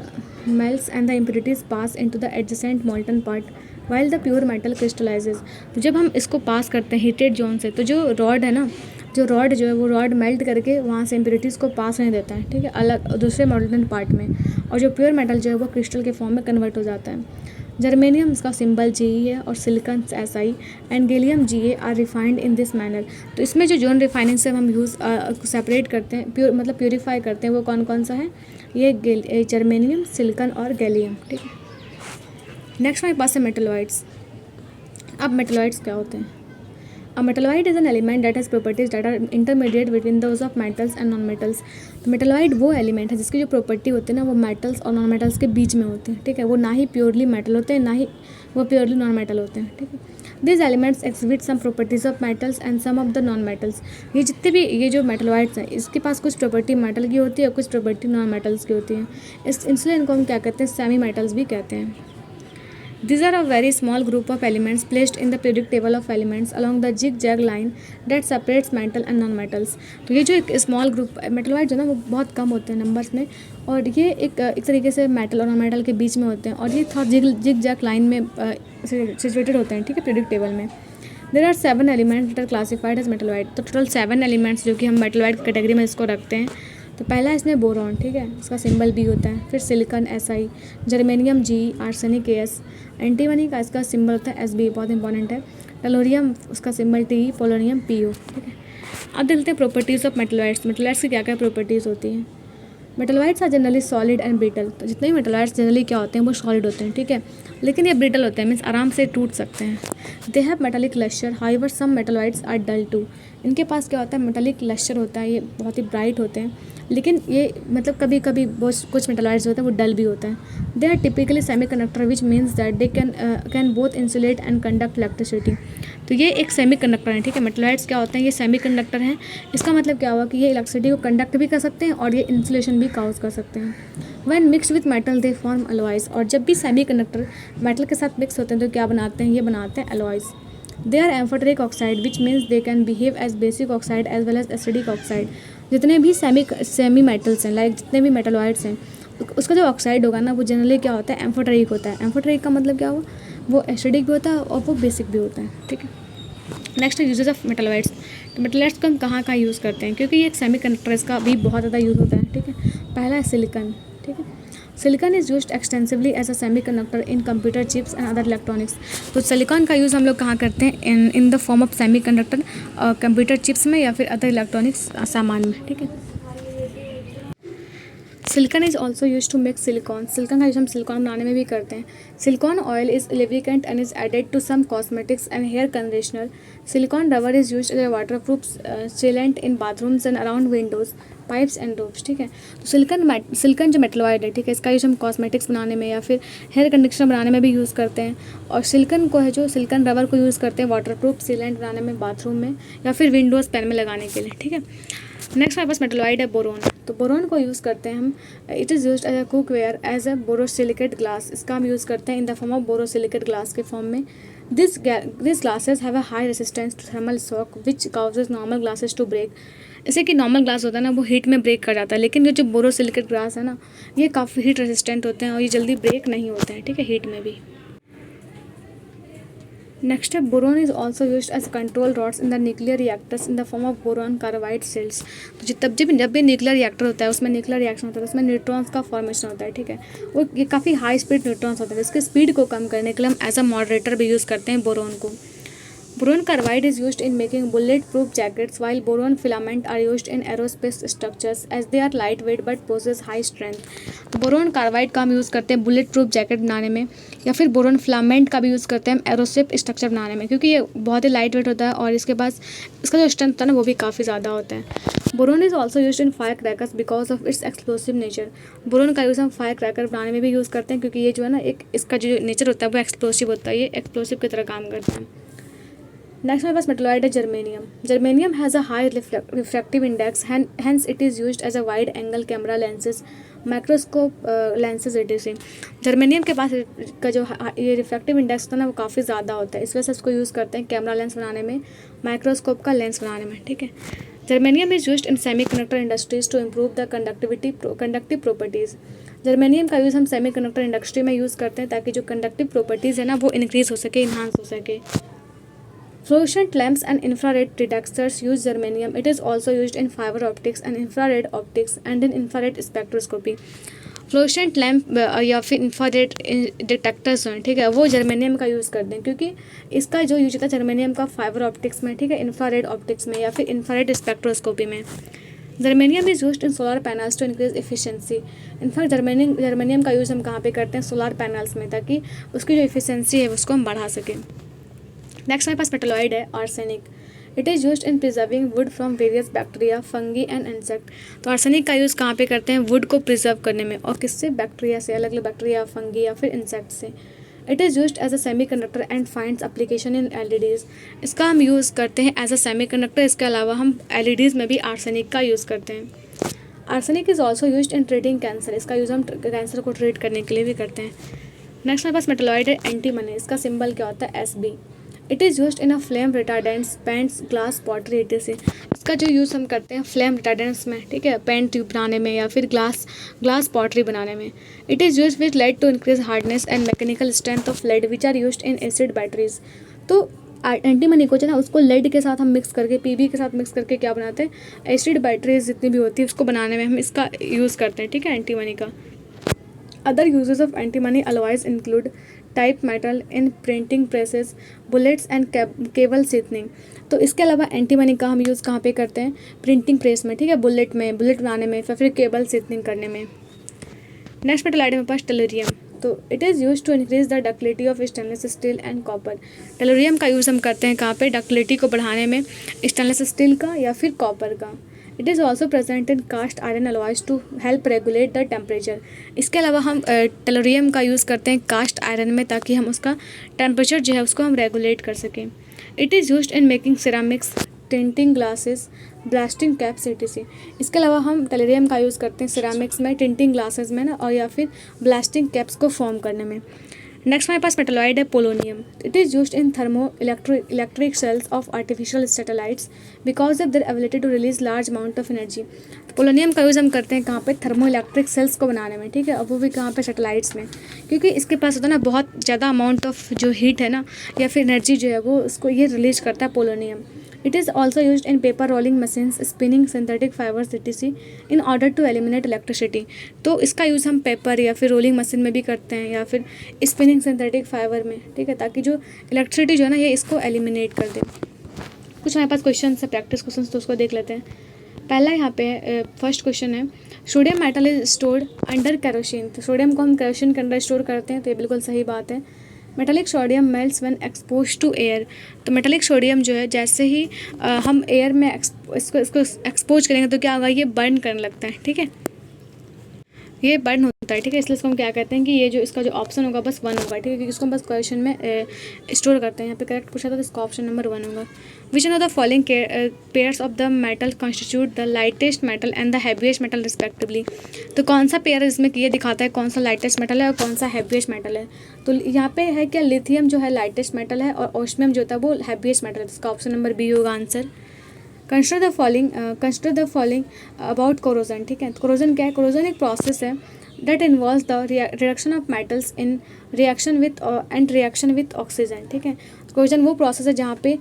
melts and the impurities pass into the adjacent molten part while the pure metal crystallises. तो जब हम इसको पास करते हैं हीटेड जोन से, तो जो रॉड है ना, जो रॉड जो है वो रॉड मेल्ट करके वहाँ से इम्प्योरिटीज़ को पास नहीं देता है, ठीक है, अलग दूसरे मोल्टन पार्ट में। और जो प्योर मेटल जो है वो क्रिस्टल के फॉर्म में कन्वर्ट हो जाता है। जर्मेनियम इसका सिंबल जी है और silicon SI and gallium Ga are refined in this manner. तो इसमें जो जोन रिफाइनिंग से हम यूज़ सेपरेट करते हैं, मतलब प्योरीफाई करते हैं, वो कौन कौन सा है, ये जर्मेनियम, सिलिकॉन और गैलियम, ठीक है। नेक्स्ट हमारे पास है मेटलॉइड्स। अब मेटलॉइड्स क्या होते हैं? A metalloid is an element that has properties that are intermediate between those of metals and non-metals। तो मेटलॉइड वो एलिमेंट है जिसकी जो प्रॉपर्टी होती है ना वो मेटल्स और नॉन मेटल्स के बीच में होती है, ठीक है। वो ना ही प्योरली मेटल होते हैं, ना ही वो प्योरली नॉन मेटल होते हैं, ठीक है। This elements exhibit some properties of metals and some of the non metals. ये जितने भी ये जो मेटलॉइड्स हैं इसके पास कुछ प्रॉपर्टी मेटल की होती है और कुछ प्रॉपर्टी नॉन मेटल्स की होती है। इसलिए इनको हम क्या कहते हैं, सेमी मेटल्स भी कहते हैं। These are a very small group of elements placed in the periodic table of elements along the zigzag line that separates metal and non-metals। तो ये जो एक स्मॉल ग्रुप मेटलॉइड जो ना वो बहुत कम होते हैं नंबर्स में, और ये एक तरीके से मेटल और नॉन मेटल के बीच में होते हैं, और ये थोड़ा जिग लाइन में सिचुएटेड होते हैं, ठीक है, पीरियोडिक टेबल में। There are 7 elements that are classified as metalloid. तो टोटल 7 एलिमेंट्स जो कि हम मेटलॉइड कैटेगरी में इसको रखते हैं। तो पहला इसमें बोरॉन, ठीक है, इसका सिंबल B होता है। फिर silicon SI, germanium G, arsenic AS, antimony का इसका सिंबल होता है SB, बहुत इंपॉर्टेंट है। टेलोरियम उसका सिंबल Te, पोलोनियम PO, ठीक है। अब देखते हैं प्रॉपर्टीज़ ऑफ मेटलॉइड्स। मेटलॉइड्स की क्या क्या प्रॉपर्टीज़ होती हैं। Metalloids are generally solid and brittle. तो जितने भी मेटलॉइड्स जनरली क्या होते हैं वो सॉलिड होते हैं, ठीक है, लेकिन ये ब्रिटल होते हैं, मीन्स आराम से टूट सकते हैं। They have metallic lustre, however some metalloids are dull too. इनके पास क्या होता है, मेटालिक लस्टर होता है, ये बहुत ही ब्राइट होते हैं, लेकिन ये मतलब कभी कभी कुछ मेटलॉइड्स होते हैं वो डल भी होते हैं। They are typically semi conductor which means that they can both insulate and conduct electricity. तो ये एक सेमी कंडक्टर है, ठीक है। मेटलॉइड्स क्या होते हैं, ये सेमी कंडक्टर हैं। इसका मतलब क्या हुआ कि ये इलेक्ट्रिसिटी को कंडक्ट भी कर सकते हैं और ये इंसुलेशन भी काउज कर सकते हैं। When mix with metal they form alloys. और जब भी सेमी कंडक्टर मेटल के साथ मिक्स होते हैं तो क्या बनाते हैं, ये बनाते हैं alloys. They are amphoteric oxide which means they can behave as basic oxide as well as acidic oxide. जितने भी सेमी मेटल्स हैं, लाइक जितने भी मेटलॉइड्स हैं, उसका जो ऑक्साइड होगा ना वो जनरली क्या होता है, एम्फोटेरिक होता है। एम्फोटेरिक का मतलब क्या हुआ, वो एसिडिक भी होता है और वो बेसिक भी होता है, ठीक है। Next uses of metalloids. तो मेटलॉइड्स को हम कहाँ कहाँ यूज़ करते हैं, क्योंकि ये एक सेमी कंडक्टर, इसका भी बहुत ज़्यादा यूज़ होता है, ठीक है। पहला है सिलिकॉन, ठीक है। Silicon is used extensively as a semi conductor in computer chips and other electronics. तो सिलिकॉन का यूज़ हम लोग कहाँ करते हैं, in the form of semi conductor, computer chips में या फिर अदर इलेक्ट्रॉनिक्स सामान में, ठीक है। Silicon is also use to make silicon. Silicon का यूज हम सिलिकॉन बनाने में भी करते हैं। Silicon oil is lubricant and is added to some cosmetics and hair conditioner. Silicon rubber is use as water proof sealant in bathrooms and around windows, pipes and ropes, ठीक है। तो silicon जो metalloid है, ठीक है, इसका use हम cosmetics बनाने में या फिर हेयर कंडीशनर बनाने में भी यूज़ करते हैं। और सिलिकॉन को है जो सिलिकॉन रबर को यूज़ करते हैं वाटर प्रूफ सीलेंट बनाने में बाथरूम में या फिर विंडोज़ पैन में लगाने के लिए, ठीक है। नेक्स्ट हमारे पास मेटलॉइड है बोरोन। तो बोरोन को यूज़ करते हैं हम, it is used as a cookware as a borosilicate glass. इसका हम यूज़ करते हैं in the form of borosilicate glass के फॉर्म में। This glasses have a high resistance to thermal shock which causes normal glasses to break. जैसे कि normal glass होता है ना वो हीट में ब्रेक कर जाता है, लेकिन ये जो बोरोसिलिकेट ग्लास है ना ये काफ़ी हीट रेसिस्टेंट होते हैं और ये जल्दी ब्रेक नहीं होते हैं, ठीक है, हीट में भी। नेक्स्ट है boron is also use as control rods in the nuclear reactors in the form of boron carbide cells. तो जब भी न्यूक्लियर रिएक्टर होता है उसमें न्यूक्लियर रिएक्शन होता है, उसमें न्यूट्रॉन्स का फॉर्मेशन होता है, ठीक है। वो ये काफ़ी हाई स्पीड न्यूट्रॉन्स होते हैं, इसके स्पीड को कम करने के लिए हम एज अ मॉडरेटर भी यूज़ करते हैं बोरोन को। Boron carbide is used in making bulletproof jackets, while boron filament are used in aerospace structures as they are lightweight but possess high strength। तो बोरोन कार्बाइड का हम use करते हैं bullet proof jacket बनाने में, या फिर बोरोन फिलामेंट का भी यूज़ करते हैं हम एरोस्पेस स्ट्रक्चर बनाने में, क्योंकि ये बहुत ही लाइट वेट होता है और इसके पास इसका जो स्ट्रेंथ होता है ना वो भी काफ़ी ज़्यादा होता है। Boron is also use in fire crackers because of its explosive nature. Boron का यूज़ हम फायर क्रैकर बनाने में भी यूज़ करते हैं, क्योंकि ये जो है ना एक इसका जो नेचर होता है वो एक्सप्लोसिव होता है, ये एक्सप्लोसिव की तरह काम करता है। नेक्स्ट हमारे पास मेटलॉइड है germanium. Germanium has a high refractive index, hence it is used as a wide angle camera lenses, microscope lenses etc। Germanium के पास का जो ये रिफ्रैक्टिव इंडेक्स होता है ना वो काफ़ी ज़्यादा होता है, इस वजह से इसको यूज़ करते हैं कैमरा लेंस बनाने में, माइक्रोस्कोप का लेंस बनाने में, ठीक है। Germanium is used in semiconductor industries to improve the conductive properties. Germanium का यूज़ हम सेमीकंडक्टर इंडस्ट्री में यूज़ करते हैं ताकि जो कंडक्टिव प्रॉपर्टीज़ है ना वो इंक्रीज़ हो सके, इन्हांस हो सके। Fluorescent lamps and infrared detectors use germanium. It is also used in fiber optics and infrared optics and in infrared spectroscopy। Fluorescent lamp या फिर इंफ्रारेड डिटेक्टर्स हैं, ठीक है, वो जर्मेनियम का यूज़ करते हैं, क्योंकि इसका जो यूज होता है जर्मेनियम का फाइबर ऑप्टिक्स में, ठीक है, इंफ्रारेड ऑप्टिक्स में या फिर इंफ्रारेड स्पेक्ट्रोस्कोपी में। Germanium is used in solar panels to increase efficiency. In fact germanium का यूज़ हम कहाँ पे करते हैं, सोलर पैनल्स में, ताकि उसकी जो एफिशिएंसी है उसको हम बढ़ा सकें। नेक्स्ट हमारे पास मेटलॉइड है arsenic. It is used in preserving wood from various bacteria, fungi and insect. तो आर्सेनिक का यूज़ कहाँ पे करते हैं, वुड को प्रिजर्व करने में, और किससे, बैक्टीरिया से, अलग अलग बैक्टीरिया, फंगी या फिर इंसेक्ट से। It is used as a semi conductor and finds application in LEDs। इसका हम यूज़ करते हैं एज अ सेमी कंडक्टर, इसके अलावा हम LEDs में भी आर्सेनिक का यूज़ करते हैं। Arsenic is also used in treating cancer. इसका यूज़ हम कैंसर को ट्रीट करने के लिए भी करते हैं। नेक्स्ट हमारे पास मेटलॉइड है एंटीमनी। इसका सिंबल क्या होता है, SB। It is used in a flame retardants, paints, glass, pottery etc। इसका जो यूज़ हम करते हैं फ्लेम रिटार्डेंट्स में, ठीक है, पेंट ट्यूब बनाने में या फिर ग्लास पॉटरी बनाने में। It is used with lead to increase hardness and mechanical strength of lead which are used in acid batteries. तो एंटीमनी को जो है ना उसको लेड के साथ हम मिक्स करके, PB के साथ मिक्स करके क्या बनाते हैं, एसिड बैटरीज जितनी भी होती है उसको बनाने में हम इसका यूज़ करते हैं, ठीक है, एंटीमनी का। Other uses of antimony alloys include type metal in printing presses, bullets and cable seasoning। तो इसके अलावा एंटीमनी का हम यूज़ कहाँ पे करते हैं, प्रिंटिंग प्रेस में, ठीक है, बुलेट बनाने में, फिर केबल सीजनिंग करने में। नेक्स्ट मेटल आइटम पास टेलुरियम। तो it is use to increase the ductility of stainless steel and copper. Tellurium का यूज़ हम करते हैं कहाँ पे, डक्टिलिटी को बढ़ाने में, स्टेनलेस स्टील का या फिर कॉपर का। It is also present in cast iron alloys to help regulate the temperature. इसके अलावा हम टेलुरियम का यूज़ करते हैं कास्ट आयरन में, ताकि हम उसका टेम्परेचर जो है उसको हम रेगुलेट कर सकें। It is used in making ceramics, tinting glasses, blasting caps etc। इसके अलावा हम टेलुरियम का यूज़ करते हैं सिरामिक्स में, टिंटिंग ग्लासेस में ना, और या फिर ब्लास्टिंग कैप्स को फॉर्म करने में। नेक्स्ट हमारे पास मेटलॉइड है polonium. It is used in thermoelectric cells of artificial satellites because of their ability to release large amount of energy. Polonium का यूज़ हम करते हैं कहाँ पे, थर्मो इलेक्ट्रिक सेल्स को बनाने में, ठीक है, और वो भी कहाँ पे, सैटेलाइट्स में, क्योंकि इसके पास होता है ना बहुत ज़्यादा अमाउंट ऑफ जो हीट है ना या फिर एनर्जी जो है वो उसको ये रिलीज करता है polonium. It is also used in paper rolling machines, spinning synthetic fibres etc in order to eliminate electricity. तो इसका यूज़ हम पेपर या फिर रोलिंग मशीन में भी करते हैं या फिर स्पिनिंग सिंथेटिक फाइबर में, ठीक है, ताकि जो इलेक्ट्रिसिटी जो है ना ये इसको एलिमिनेट कर दे। कुछ हमारे पास क्वेश्चन है, प्रैक्टिस क्वेश्चन, तो उसको देख लेते हैं। पहला यहाँ पे फर्स्ट क्वेश्चन है, sodium metal is stored under kerosene. तो सोडियम को हम कैरोसिन के अंदर स्टोर करते हैं, तो ये बिल्कुल सही बात है। Metallic sodium melts when expose to air. तो मेटालिक सोडियम जो है जैसे ही हम एयर में इसको एक्सपोज करेंगे तो क्या होगा, ये बर्न करने लगता है, ठीक है, ये बर्न होता है, ठीक है, इसलिए इसको हम क्या कहते हैं कि ये जो इसका जो ऑप्शन होगा बस 1 होगा, ठीक है, क्योंकि इसको हम बस क्वेश्चन में स्टोर करते हैं। यहाँ पे करेक्ट पूछा था तो इसका ऑप्शन नंबर 1 होगा। Which one of the following pairs of the metal constitute the lightest metal and the heaviest metal respectively. तो कौन सा पेयर है जिसमें कि ये दिखाता है कौन सा लाइटेस्ट मेटल है और कौन सा हैवीएस्ट मेटल है। तो यहाँ पे है क्या, लिथियम जो है लाइटेस्ट मेटल है और ओस्मियम जो होता है वो हैवीएस्ट मेटल है, इसका ऑप्शन नंबर B होगा answer. Consider the following about corrosion, ठीक है, कोरोजन क्या है, कोरोजन एक प्रोसेस है that involves the reduction of metals in reaction with oxygen, ठीक है। कोरोजन वो प्रोसेस है जहाँ पे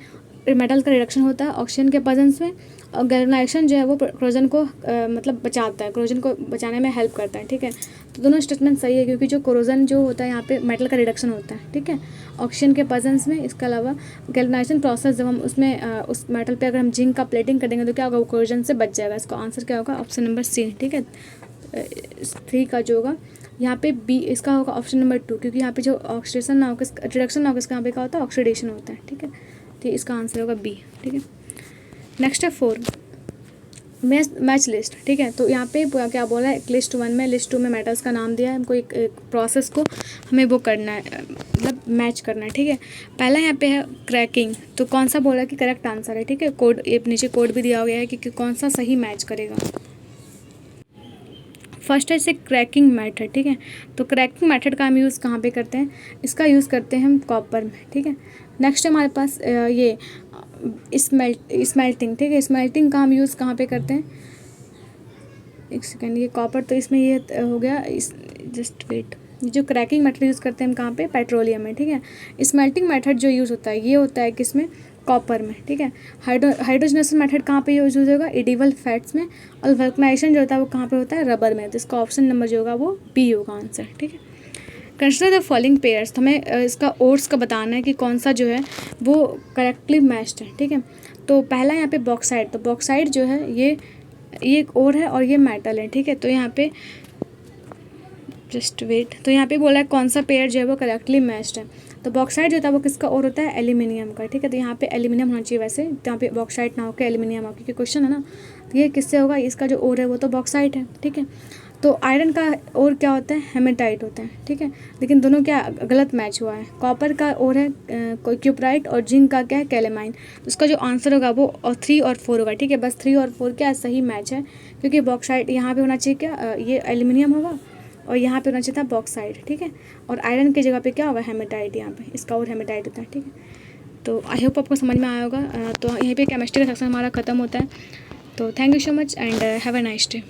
मेटल का रिडक्शन होता है ऑक्सीजन के प्रेजेंस में, और गैल्वेनाइजेशन जो है वो कोरोजन को मतलब बचाता है, कोरोजन को बचाने में हेल्प करता है। ठीक है, तो दोनों स्टेटमेंट सही है, क्योंकि जो कोरोजन जो होता है यहाँ पे मेटल का रिडक्शन होता है। ठीक है, ऑक्सीजन के प्रेजेंस में। इसके अलावा गैल्वेनाइजेशन प्रोसेस जब हम उसमें उस मेटल पे अगर हम जिंक का प्लेटिंग कर देंगे तो क्या होगा, वो कोरोजन से बच जाएगा। इसका आंसर क्या होगा, ऑप्शन नंबर सी। ठीक है, 3 का जो होगा यहाँ पे बी, इसका होगा ऑप्शन नंबर 2, क्योंकि यहाँ पे जो ऑक्सीडेशन ना होगा, रिडक्शन ना होगा, इसका यहाँ पे क्या होता है, ऑक्सीडेशन होता है। ठीक है, तो इसका आंसर होगा बी। ठीक है, नेक्स्ट है 4, मैच लिस्ट। ठीक है, तो यहाँ पे क्या बोला है, लिस्ट 1 में, लिस्ट 2 में मेटल्स का नाम दिया है हमको, एक प्रोसेस को हमें वो करना है, मतलब मैच करना है। ठीक है, पहला यहाँ पे है क्रैकिंग, तो कौन सा बोला कि करेक्ट आंसर है। ठीक है, कोड ये नीचे कोड भी दिया गया है कि कौन सा सही मैच करेगा। फर्स्ट है इसे क्रैकिंग मेथड। ठीक है, तो क्रैकिंग मेथड का हम यूज़ कहाँ पे करते हैं, इसका यूज़ करते हैं हम कॉपर में। ठीक है, नेक्स्ट है हमारे पास ये स्मेल्टिंग। ठीक है, स्मेल्टिंग का हम यूज़ कहाँ पे करते हैं, एक सेकेंड, ये कॉपर तो इसमें ये हो गया, इस जस्ट वेट, जो क्रैकिंग मेथड यूज़ करते हैं हम कहाँ पे, पेट्रोलियम में। ठीक है, स्मेल्टिंग मेथड जो यूज़ होता है ये होता है किसमें, कॉपर में। ठीक है, हाइड्रोजनेशन मेथड कहाँ पे यूज होगा, एडिबल फैट्स में, और वल्कनाइजेशन जो होता है वो कहाँ पे होता है, रबर में। तो इसका ऑप्शन नंबर जो होगा वो बी होगा आंसर। ठीक है, कंसिडर द फॉलोइंग पेयर्स, तो हमें इसका ओर्स का बताना है कि कौन सा जो है वो करेक्टली मैच्ड है। ठीक है, तो पहला यहाँ पे बॉक्साइट, तो बॉक्साइट जो है ये एक ओर है और ये मेटल है। ठीक है, तो यहाँ पे जस्ट वेट, तो यहाँ पे बोला है कौन सा पेयर जो है वो करेक्टली मैच्ड है। तो बॉक्साइट जो होता है वो किसका ओर होता है, एल्यूमिनियम का। ठीक है, तो यहाँ पे एल्यूमिनियम होना चाहिए, वैसे तो यहाँ पे बॉक्साइट ना होकर एल्यूमिनियम हो, क्योंकि क्वेश्चन है ना, तो ये किससे होगा, इसका जो ओर है वो तो बॉक्साइट है। ठीक है, तो आयरन का ओर क्या होता है, हेमेटाइट होता है। ठीक है, लेकिन दोनों क्या गलत मैच हुआ है, कॉपर का ओर है क्यूपराइट और जिंक का क्या है, कैलेमाइन। तो उसका जो आंसर होगा वो 3 और 4 होगा। ठीक है, बस 3 और 4 क्या सही मैच है, क्योंकि बॉक्साइट यहाँ पे होना चाहिए क्या, ये एल्यूमिनियम होगा, और यहाँ पे होना चाहिए था बॉक्साइड। ठीक है, और आयरन की जगह पे क्या होगा, हेमेटाइट, यहाँ पे इसका और हेमेटाइट होता है। ठीक है, तो आई होप आपको समझ में आया होगा। तो यहीं पे केमिस्ट्री का सेक्शन हमारा ख़त्म होता है। तो thank you so much and have a nice day.